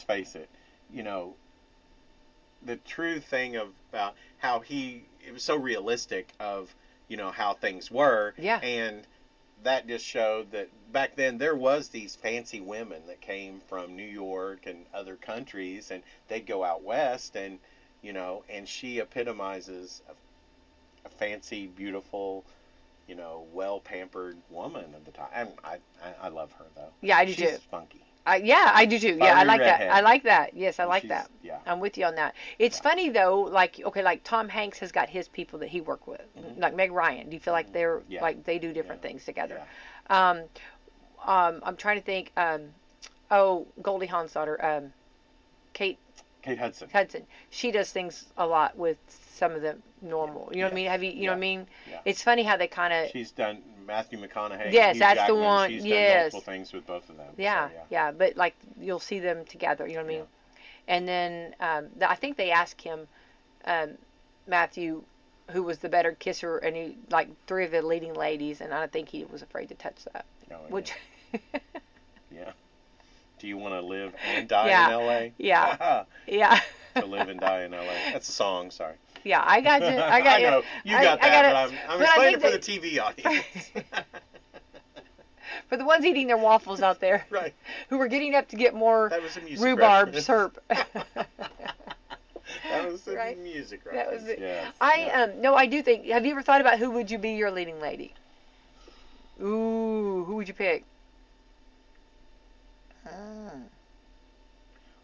face it. You know, the true thing about how it was so realistic of, you know, how things were. Yeah. And that just showed that back then there was these fancy women that came from New York and other countries, and they'd go out west, and you know, and she epitomizes a fancy, beautiful, you know, well pampered woman of the time. And I love her though. Yeah, I do She's too. funky. Yeah, I do too. Yeah, I Fiery like redhead. that. I like that. Yes, I like She's- that. Yeah. I'm with you on that. It's funny though, like okay, like Tom Hanks has got his people that he worked with, like Meg Ryan. Do you feel like they're Yeah. like they do different Yeah. things together? Yeah. I'm trying to think. Oh, Goldie Hawn's daughter, Kate Kate Hudson. Hudson. She does things a lot with some of the normal. You know what I mean? Have you know what I mean? Yeah. It's funny how they kind of. She's done Matthew McConaughey. Yes, Hugh that's the Jackman. one. She's Yes. done multiple things with both of them. Yeah, So, yeah, but like you'll see them together. You know what I mean? And then I think they asked him, Matthew, who was the better kisser, and he like 3 of the leading ladies, and I think he was afraid to touch that. Oh, Which, yeah. Do you want to live and die Yeah. in L.A.? yeah, yeah, To live and die in L.A. That's a song. Sorry. yeah. I got you. I got you. know you I- got I that, got but I'm but I explaining think for the TV audience. For the ones eating their waffles out there, Right. who were getting up to get more That was a music rhubarb reference. syrup. That was a Right? music That reference. was it. Yes. No, I do think. Have you ever thought about who would you be your leading lady? Ooh, who would you pick?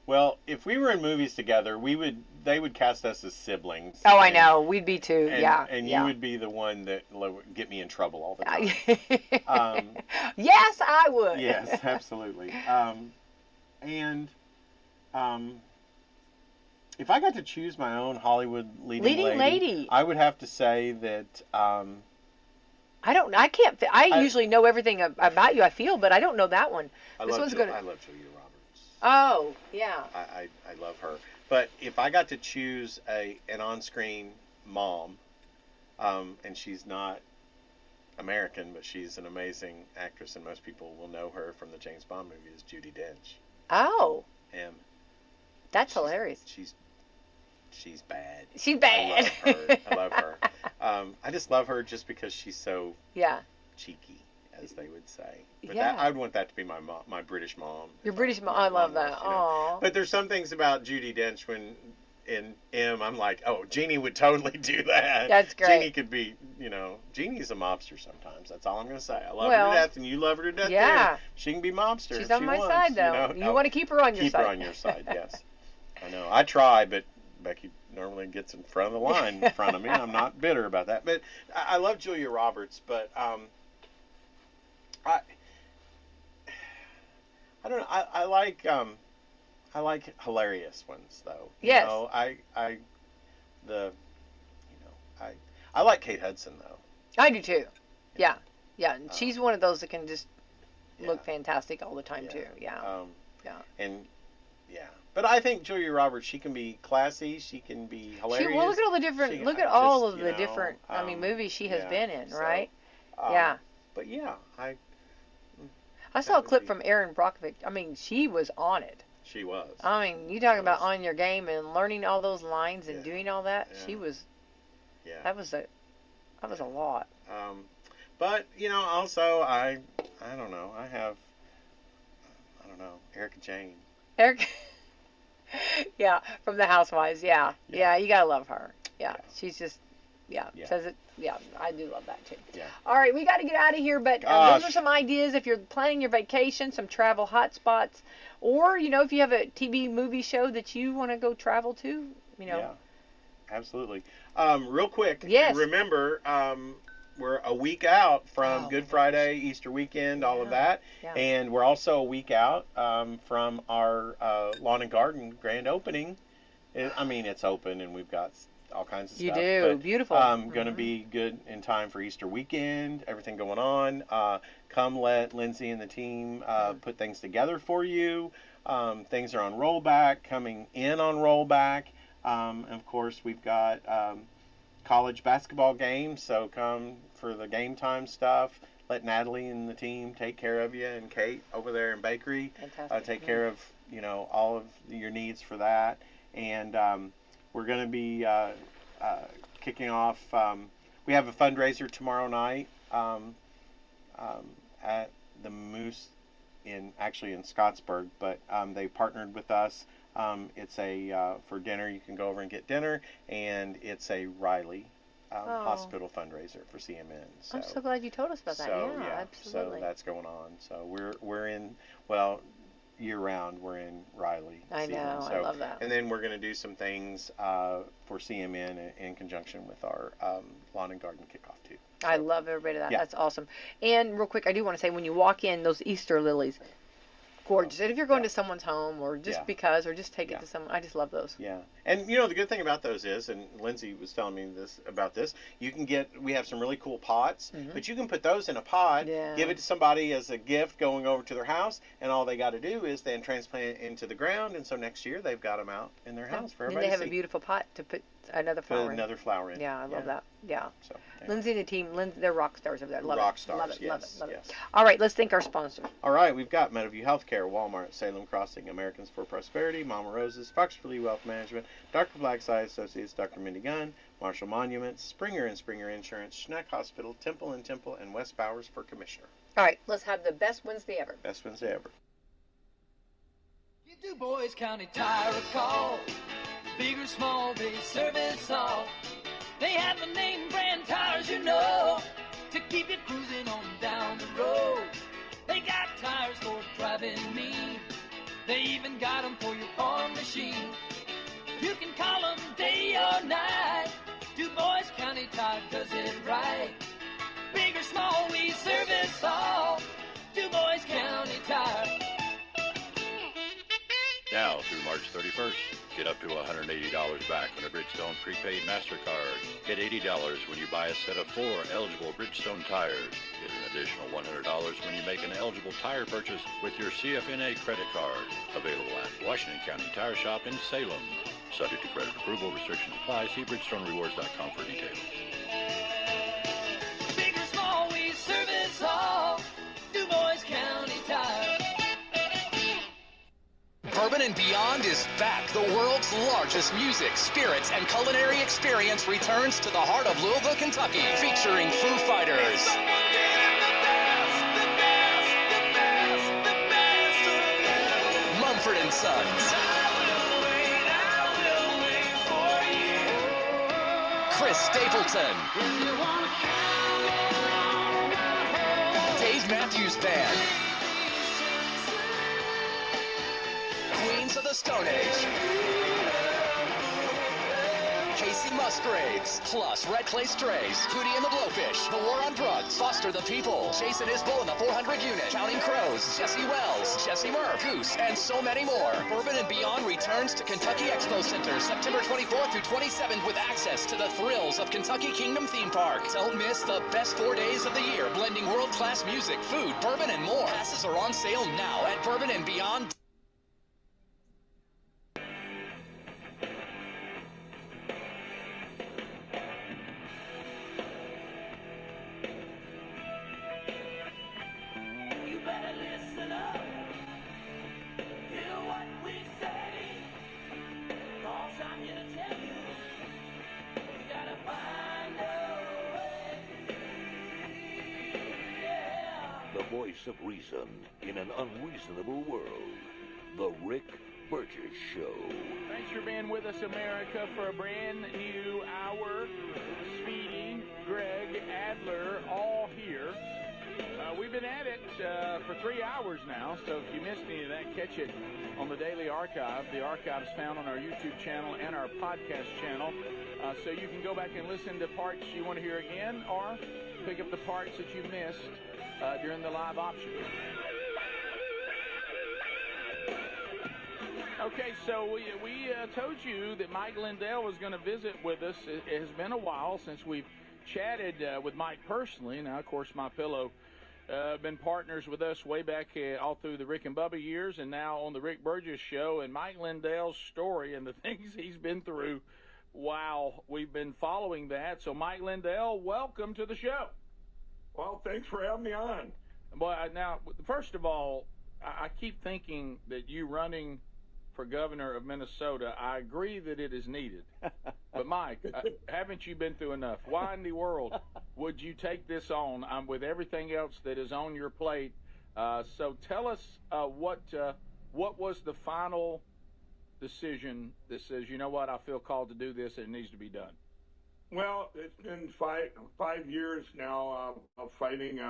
Well, if we were in movies together, they would cast us as siblings. Oh, I and- know. We'd be too. And, yeah. and yeah. you would be the one that would get me in trouble all the time. Yes, I would. Yes, absolutely. If I got to choose my own Hollywood leading lady. I would have to say that I don't. I can't. I I- usually know everything about you. I feel, but I don't know that one. I This love one's Julia gonna- Roberts. Oh, yeah. I love her. But if I got to choose an on-screen mom, and she's not American, but she's an amazing actress, and most people will know her from the James Bond movies, Judi Dench. Oh, And that's she's- hilarious. She's bad. She's bad. I love her. I just love her just because she's so Yeah. cheeky, as they would say. But Yeah. I would want that to be my mom, my British mom. Your if British mom. my I love was, that. you know. Aw. But there's some things about Judi Dench when in M, I'm like, oh, Jeannie would totally do that. That's great. Jeannie could be, Jeannie's a mobster sometimes. That's all I'm going to say. I love her Well, to death, and you love her to death. yeah. Too. She can be mobster. She's if on she my wants, side, though. You want to keep her on your keep side. her on your side, yes. I know. I try, but Becky normally gets in front of the line in front of me. I'm not bitter about that. But I love Julia Roberts, but I don't know. I like hilarious ones though. Yes. I like Kate Hudson though. I do too. Yeah. Yeah. And she's one of those that can just look Yeah. fantastic all the time too. Yeah. Yeah. And yeah. But I think Julia Roberts, she can be classy, she can be hilarious. Well, look at all the different. She- look at I all just, of you the know, different. Movies she has yeah, been in, so, right? Yeah. But yeah, I saw a that would clip be- from Erin Brockovich. I mean, she was on it. she was. I mean, you talking about was. on your game and learning all those lines and Yeah. doing all that. Yeah. She was. Yeah. That was a lot. But also I don't know. Erica Jane. Eric. Yeah, from the Housewives. Yeah. Yeah. Yeah, you gotta love her. Yeah, Yeah. she's just. says it. Yeah, I do love that too. Yeah. All right, we got to get out of here, but those are some ideas if you're planning your vacation, some travel hotspots, or if you have a TV movie show that you want to go travel to, Yeah, absolutely. Real quick, yes. Remember, we're a week out from Good Friday, Easter weekend, all of that. Yeah. And we're also a week out from our lawn and garden grand opening. It's open and we've got all kinds of stuff. You do. But, beautiful. Going to be good in time for Easter weekend, everything going on. Come let Lindsay and the team put things together for you. Things are on rollback, coming in on rollback. Of course, we've got college basketball games, so come for the game time stuff. Let Natalie and the team take care of you, and Kate over there in bakery take care of all of your needs for that. And we're going to be kicking off. We have a fundraiser tomorrow night at the Moose in Scottsburg, but they partnered with us. It's for dinner. You can go over and get dinner, and it's a Riley hospital fundraiser for CMN. So, I'm so glad you told us about that. Yeah, absolutely. So that's going on. So we're in year round. We're in Riley. I know. So, I love that. And then we're going to do some things for CMN in conjunction with our lawn and garden kickoff too. So, I love every bit of that. Yeah. That's awesome. And real quick, I do want to say when you walk in, those Easter lilies. Gorgeous. And if you're going to someone's home or just because or just take it to someone, I just love those. Yeah. And the good thing about those is, and Lindsay was telling me about this, we have some really cool pots, but you can put those in a pot, give it to somebody as a gift going over to their house, and all they got to do is then transplant it into the ground, and so next year they've got them out in their house for everybody to see. And they have a beautiful pot to put another flower in. Yeah, I love that. Yeah. So, Lindsay and the team, they're rock stars over there. Love it. All right, let's thank our sponsor. All right, we've got Meadowview Healthcare, Walmart, Salem Crossing, Americans for Prosperity, Mama Rose's, Fox for Lee Wealth Management, Dr. Black's Eye Associates, Dr. Mindy Gunn, Marshall Monuments, Springer and Springer Insurance, Schneck Hospital, Temple and Temple, and West Bowers for Commissioner. All right, let's have the best Wednesday ever. Best Wednesday ever. Give Du Bois County Tire a call. Big or small, they service all. They have the name brand tires, to keep you cruising on down the road. They got tires for driving mean. They even got them for your farm machine. You can call them day or night. Du Bois County Tire does it right. Big or small, we service all. Du Bois County Tire. Now through March 31st, get up to $180 back on a Bridgestone prepaid MasterCard. Get $80 when you buy a set of 4 eligible Bridgestone tires. Get an additional $100 when you make an eligible tire purchase with your CFNA credit card. Available at Washington County Tire Shop in Salem. Subject to credit approval, restrictions apply. See BridgestoneRewards.com for details. Big or small, we service all. Du Bois County Tire. Bourbon and Beyond is back. The world's largest music, spirits, and culinary experience returns to the heart of Louisville, Kentucky, featuring Foo Fighters, Mumford & Sons, Chris Stapleton, Dave Matthews Band, Queens of the Stone Age, Casey Musgraves, plus Red Clay Strays, Hootie and the Blowfish, The War on Drugs, Foster the People, Jason Isbell and the 400 Unit, Counting Crows, Jesse Wells, Jesse Murph, Goose, and so many more. Bourbon and Beyond returns to Kentucky Expo Center September 24th through 27th with access to the thrills of Kentucky Kingdom Theme Park. Don't miss the best 4 days of the year, blending world-class music, food, bourbon, and more. Passes are on sale now at Bourbon and Beyond. Voice of reason in an unreasonable world. The Rick Burgess Show. Thanks for being with us, America, for a brand new hour. Speed Greg, Adler, all here. We've been at it for 3 hours now, so if you missed any of that, catch it on the Daily Archive. The archive is found on our YouTube channel and our podcast channel, so you can go back and listen to parts you want to hear again or pick up the parts that you missed during the live option. Okay, so we told you that Mike Lindell was going to visit with us. It has been a while since we've chatted with Mike personally. Now, of course, My Pillow been partners with us way back all through the Rick and Bubba years, and now on the Rick Burgess Show. And Mike Lindell's story and the things he's been through, wow, we've been following that. So, Mike Lindell, welcome to the show. Well, thanks for having me on. Well, now, first of all, I keep thinking that you running for governor of Minnesota, I agree that it is needed. But, Mike, haven't you been through enough? Why in the world would you take this on with everything else that is on your plate? So tell us what was the final decision that says, you know what, I feel called to do this and it needs to be done? Well, it's been five years now of fighting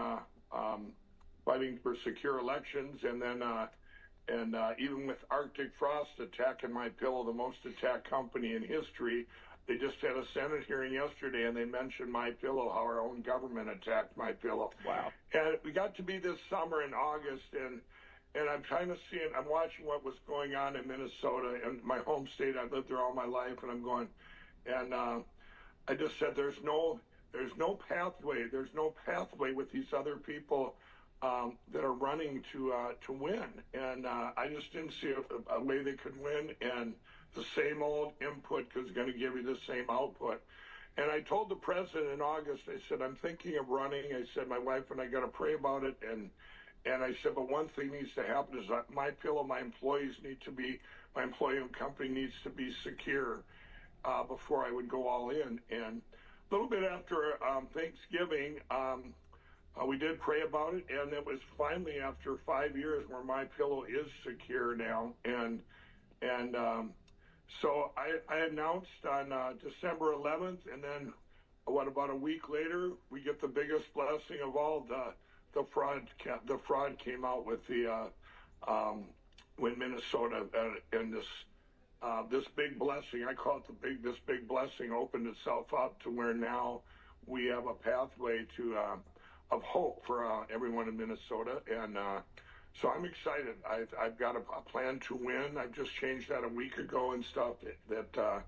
for secure elections, and then even with Arctic Frost attacking My Pillow, the most attacked company in history, they just had a Senate hearing yesterday, and they mentioned My Pillow, how our own government attacked My Pillow. Wow! And we got to be this summer in August, and I'm kind of seeing, I'm watching what was going on in Minnesota, and my home state. I've lived there all my life, and I'm going, and I just said, there's no pathway. There's no pathway with these other people that are running to win, and I just didn't see a way they could win, and the same old input is going to give you the same output. And I told the president in August, I said, I'm thinking of running. I said, my wife and I got to pray about it, and I said, but one thing needs to happen is that My Pillow, my employee and company needs to be secure before I would go all in. And a little bit after Thanksgiving, we did pray about it, and it was finally after 5 years where My Pillow is secure now. And so I announced on December 11th, and then about a week later, we get the biggest blessing of all. The fraud came out with when Minnesota and this big blessing, I call it this big blessing, opened itself up to where now we have a pathway to of hope for everyone in Minnesota, and so I'm excited. I've got a plan to win. I just changed that a week ago and stuff. That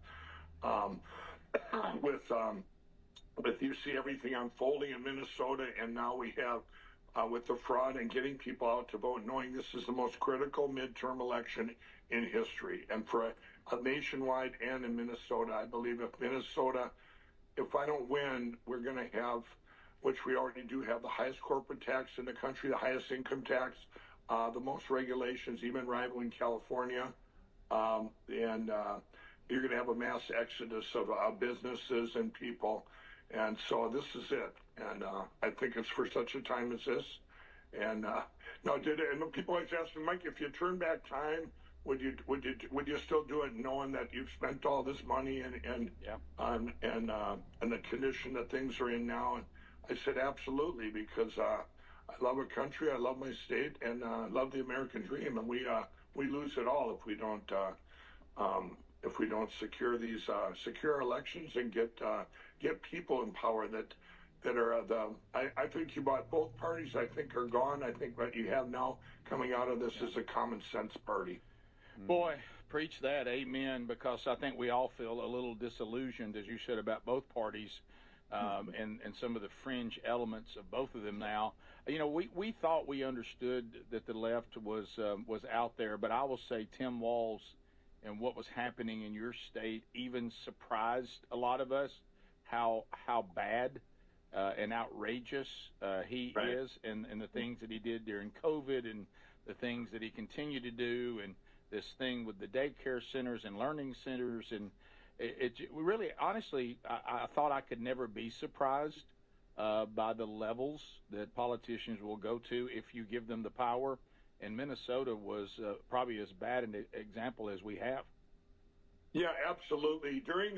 with you see everything unfolding in Minnesota, and now we have with the fraud and getting people out to vote, knowing this is the most critical midterm election in history, and for a nationwide and in Minnesota. I believe if I don't win, we're going to have, which we already do have, the highest corporate tax in the country, the highest income tax, the most regulations, even rivaling California. And you're going to have a mass exodus of businesses and people. And so this is it. And I think it's for such a time as this. And and people always ask me, Mike, if you turn back time, would you still do it, knowing that you've spent all this money and the condition that things are in now? And I said, absolutely, because I love our country, I love my state, and I love the American dream, and we lose it all if we don't secure these secure elections and get people in power that are I think both parties I think are gone. I think what you have now coming out of this is a common sense party. Boy, preach that, amen, because I think we all feel a little disillusioned, as you said, about both parties. And some of the fringe elements of both of them now. You know, we thought we understood that the left was out there, but I will say Tim Walz and what was happening in your state even surprised a lot of us, how bad and outrageous he is, and the things that he did during COVID, and the things that he continued to do, and this thing with the daycare centers and learning centers, and it really, honestly, I thought I could never be surprised by the levels that politicians will go to if you give them the power. And Minnesota was probably as bad an example as we have. Yeah, absolutely. During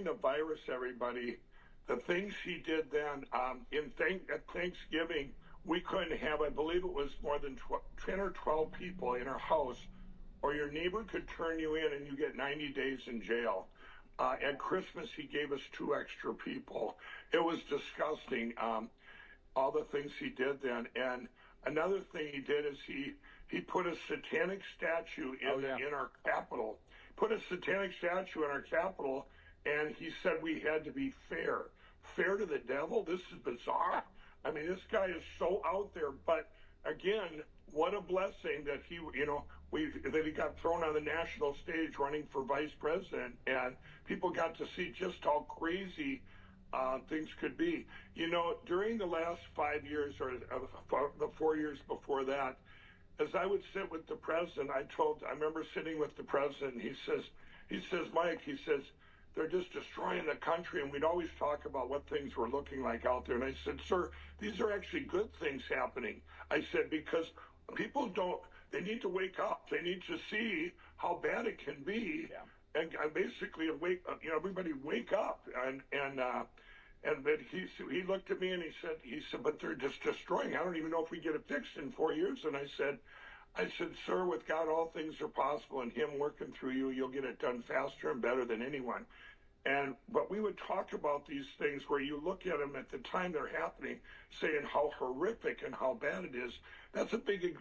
the virus, everybody, the things he did then, at Thanksgiving, we couldn't have, I believe it was more than 10 or 12 people in our house, or your neighbor could turn you in and you get 90 days in jail. At Christmas, he gave us 2 extra people. It was disgusting, all the things he did then. And another thing he did is he put a satanic statue in our Capitol. Put a satanic statue in our Capitol, and he said we had to be fair. Fair to the devil? This is bizarre. I mean, this guy is so out there. But again, what a blessing that he, that he got thrown on the national stage running for vice president, and people got to see just how crazy things could be. During the last 5 years, or the 4 years before that, as I would sit with the president, I remember sitting with the president, he says, Mike, he says, they're just destroying the country, and we'd always talk about what things were looking like out there. And I said, sir, these are actually good things happening. I said, because people they need to wake up. They need to see how bad it can be. Yeah. And basically, everybody wake up. And then he looked at me and he said, but they're just destroying. I don't even know if we get it fixed in 4 years. And I said, sir, with God, all things are possible, and him working through you, you'll get it done faster and better than anyone. But we would talk about these things where you look at them at the time they're happening, saying how horrific and how bad it is. That's a big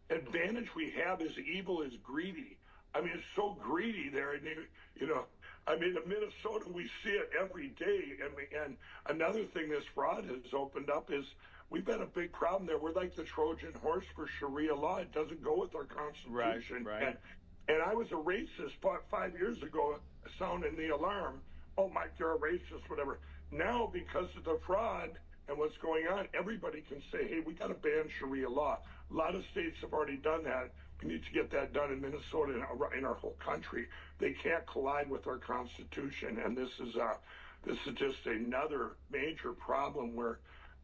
advantage we have. Is evil is greedy. I mean, it's so greedy there. And, in Minnesota, we see it every day. And another thing this fraud has opened up is we've had a big problem there. We're like the Trojan horse for Sharia law. It doesn't go with our Constitution. Right. And I was a racist 5 years ago, sounding the alarm. Oh, Mike, you're a racist, whatever. Now, because of the fraud and what's going on, everybody can say, hey, we got to ban Sharia law. A lot of states have already done that. We need to get that done in Minnesota and in our whole country. They can't collide with our Constitution, and this is just another major problem where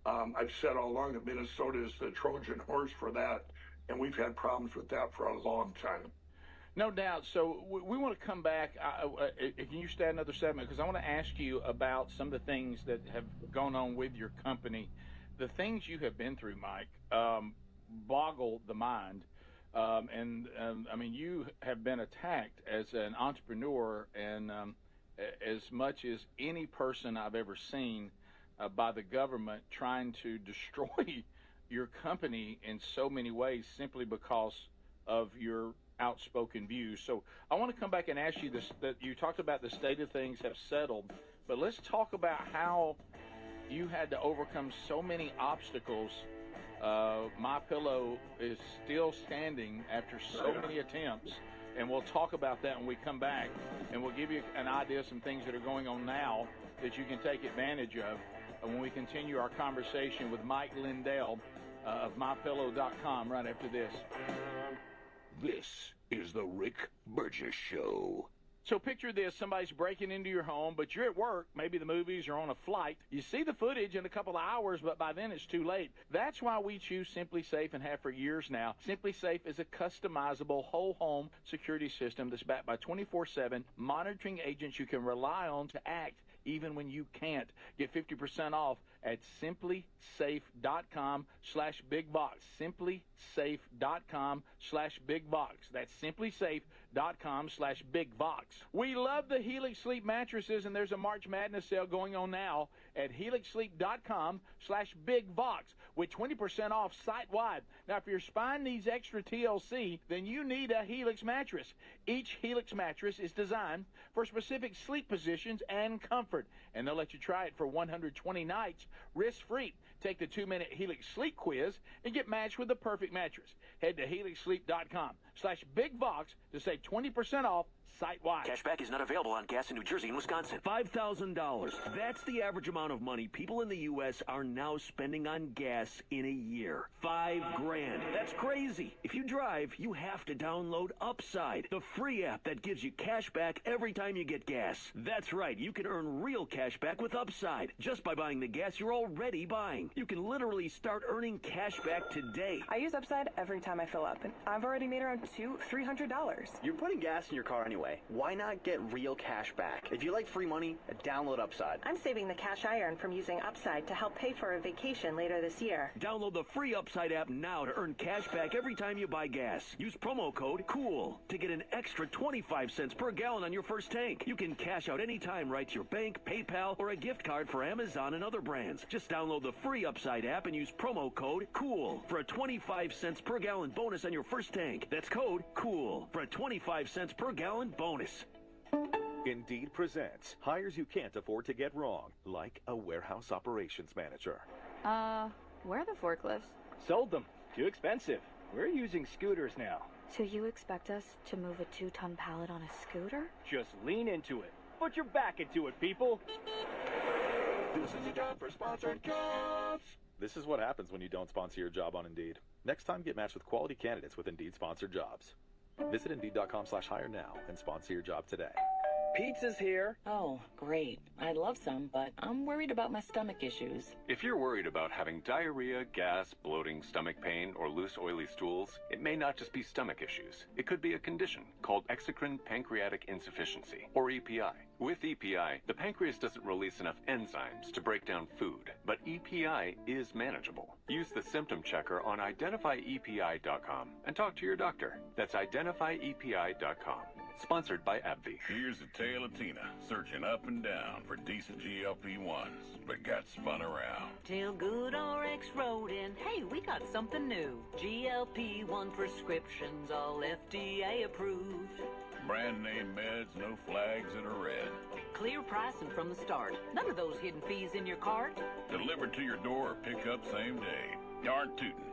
I've said all along that Minnesota is the Trojan horse for that, and we've had problems with that for a long time. No doubt. So we want to come back. Can you stay another segment? Because I want to ask you about some of the things that have gone on with your company. The things you have been through, Mike, boggle the mind. I mean, you have been attacked as an entrepreneur, and as much as any person I've ever seen by the government trying to destroy your company in so many ways simply because of your outspoken views. So I want to come back and ask you this, that you talked about the state of things have settled, but let's talk about how you had to overcome so many obstacles. My Pillow is still standing after so many attempts, and we'll talk about that when we come back, and we'll give you an idea of some things that are going on now that you can take advantage of when we continue our conversation with Mike Lindell of MyPillow.com right after this. This is the Rick Burgess Show. So picture this, somebody's breaking into your home, but you're at work, maybe the movies, or on a flight. You see the footage in a couple of hours, but by then it's too late. That's why we choose Simply Safe and have for years now. Simply Safe is a customizable whole home security system that's backed by 24/7 monitoring agents you can rely on to act even when you can't. Get 50% off at simplysafe.com/bigbox. simplysafe.com/bigbox. That's simplysafe.com/bigbox. We love the Helix Sleep mattresses, and there's a March Madness sale going on now at helixsleep.com/bigbox with 20% off site-wide. Now, if your spine needs extra TLC, then you need a Helix mattress. Each Helix mattress is designed for specific sleep positions and comfort, and they'll let you try it for 120 nights risk-free. Take the 2-minute Helix Sleep quiz and get matched with the perfect mattress. Head to helixsleep.com/bigbox to save 20% off site-wide. Cashback is not available on gas in New Jersey and Wisconsin. $5,000. That's the average amount of money people in the U.S. are now spending on gas in a year. $5,000. That's crazy. If you drive, you have to download Upside, the free app that gives you cash back every time you get gas. That's right. You can earn real cash back with Upside just by buying the gas you're already buying. You can literally start earning cash back today. I use Upside every time I fill up, and I've already made around $200-300. You're putting gas in your car anyway. anyway. Why not get real cash back? If you like free money, download Upside. I'm saving the cash I earn from using Upside to help pay for a vacation later this year. Download the free Upside app now to earn cash back every time you buy gas. Use promo code COOL to get an extra 25 cents per gallon on your first tank. You can cash out anytime right to your bank, PayPal, or a gift card for Amazon and other brands. Just download the free Upside app and use promo code COOL for a 25 cents per gallon bonus on your first tank. That's code COOL for a 25 cents per gallon bonus. Indeed presents hires you can't afford to get wrong, like a warehouse operations manager. Where are the forklifts? Sold them. Too expensive. We're using scooters now. So you expect us to move a 2-ton pallet on a scooter? Just lean into it. Put your back into it, people. This is a job for sponsored jobs. This is what happens when you don't sponsor your job on Indeed. Next time, get matched with quality candidates with Indeed sponsored jobs. Visit Indeed.com/hire now and sponsor your job today. Pizza's here. Oh, great. I'd love some, but I'm worried about my stomach issues. If you're worried about having diarrhea, gas, bloating, stomach pain, or loose, oily stools, it may not just be stomach issues. It could be a condition called exocrine pancreatic insufficiency, or EPI. With EPI, the pancreas doesn't release enough enzymes to break down food, but EPI is manageable. Use the symptom checker on identifyepi.com and talk to your doctor. That's identifyepi.com. Sponsored by AbbVie. Here's the tale of Tina, searching up and down for decent GLP-1s, but got spun around. Till Good RX wrote in, hey, we got something new. GLP-1 prescriptions, all FDA approved. Brand name meds, no flags that are red. Clear pricing from the start. None of those hidden fees in your cart. Delivered to your door or pick up same day. Darn tootin'.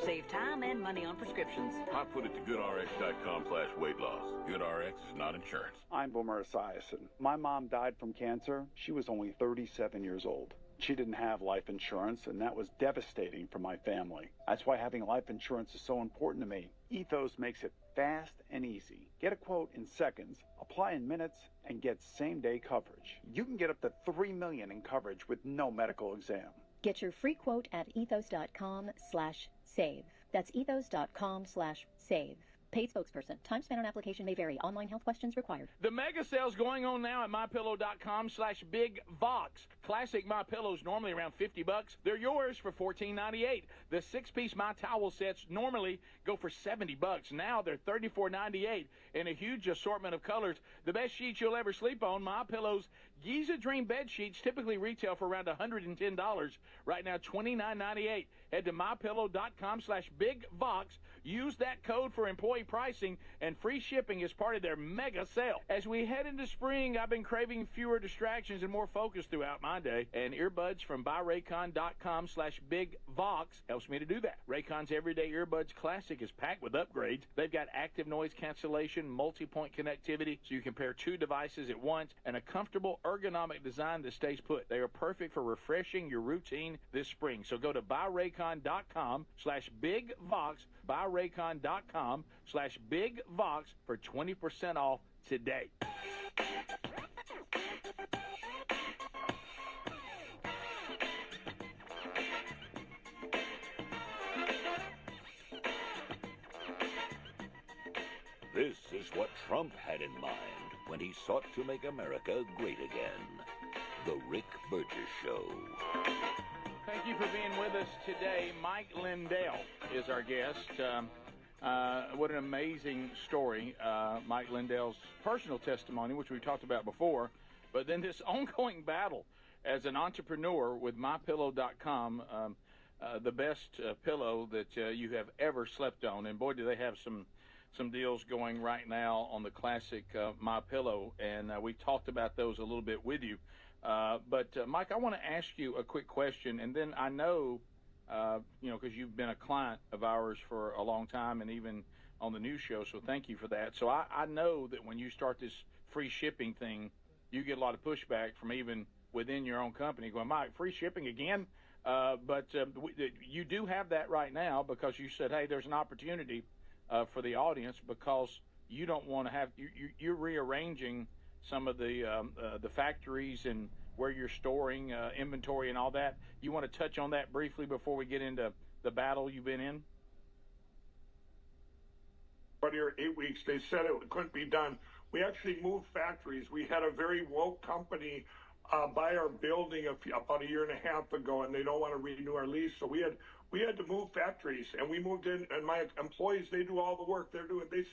Save time and money on prescriptions. I put it to goodrx.com/weight loss. GoodRx is not insurance. I'm Boomer Esiason. My mom died from cancer. She was only 37 years old. She didn't have life insurance, and that was devastating for my family. That's why having life insurance is so important to me. Ethos makes it fast and easy. Get a quote in seconds, apply in minutes, and get same-day coverage. You can get up to $3 million in coverage with no medical exam. Get your free quote at ethos.com/save. That's ethos.com/save. Paid spokesperson. Time spent on application may vary. Online health questions required. The mega sale's going on now at mypillow.com/bigvox. Classic My Pillows normally around $50. They're yours for $14.98. The 6-piece My Towel sets normally go for $70. Now they're $34.98 in a huge assortment of colors. The best sheets you'll ever sleep on. My Pillow's Giza Dream bed sheets typically retail for around $110. Right now, $29.98. Head to mypillow.com/bigvox. Use that code for employee pricing and free shipping as part of their mega sale. As we head into spring, I've been craving fewer distractions and more focus throughout my day. And earbuds from buyraycon.com/bigvox helps me to do that. Raycon's Everyday Earbuds Classic is packed with upgrades. They've got active noise cancellation, multi-point connectivity, so you can pair 2 devices at once, and a comfortable ergonomic design that stays put. They are perfect for refreshing your routine this spring. So go to buyraycon.com/bigvox, buyraycon.com/bigvox for 20% off today. This is what Trump had in mind when he sought to make America great again. The Rick Burgess Show. Thank you for being with us today. Mike Lindell is our guest. What an amazing story. Mike Lindell's personal testimony, which we've talked about before, but then this ongoing battle as an entrepreneur with MyPillow.com, the best pillow that you have ever slept on. And boy, do they have some deals going right now on the classic MyPillow, and we talked about those a little bit with you. But Mike, I want to ask you a quick question, and then I know, because you've been a client of ours for a long time and even on the news show, so thank you for that. So I know that when you start this free shipping thing, you get a lot of pushback from even within your own company going, Mike, free shipping again? But you do have that right now because you said, hey, there's an opportunity for the audience because you don't want to have you're rearranging some of the factories and where you're storing inventory and all that. You want to touch on that briefly before we get into the battle you've been in? But here 8 weeks, they said it couldn't be done We actually moved factories. We had a very woke company buy our building about a year and a half ago, and they don't want to renew our lease. So we had to move factories, and we moved in. And my employees, they do all the work. They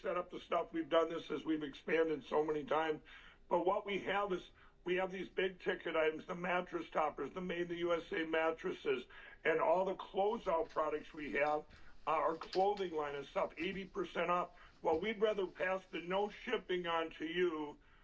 set up the stuff. We've done this as we've expanded so many times. But what we have is we have these big ticket items: the mattress toppers, the Made in the USA mattresses, and all the closeout products we have. Our clothing line and stuff, 80% off. Well, we'd rather pass the no shipping on to you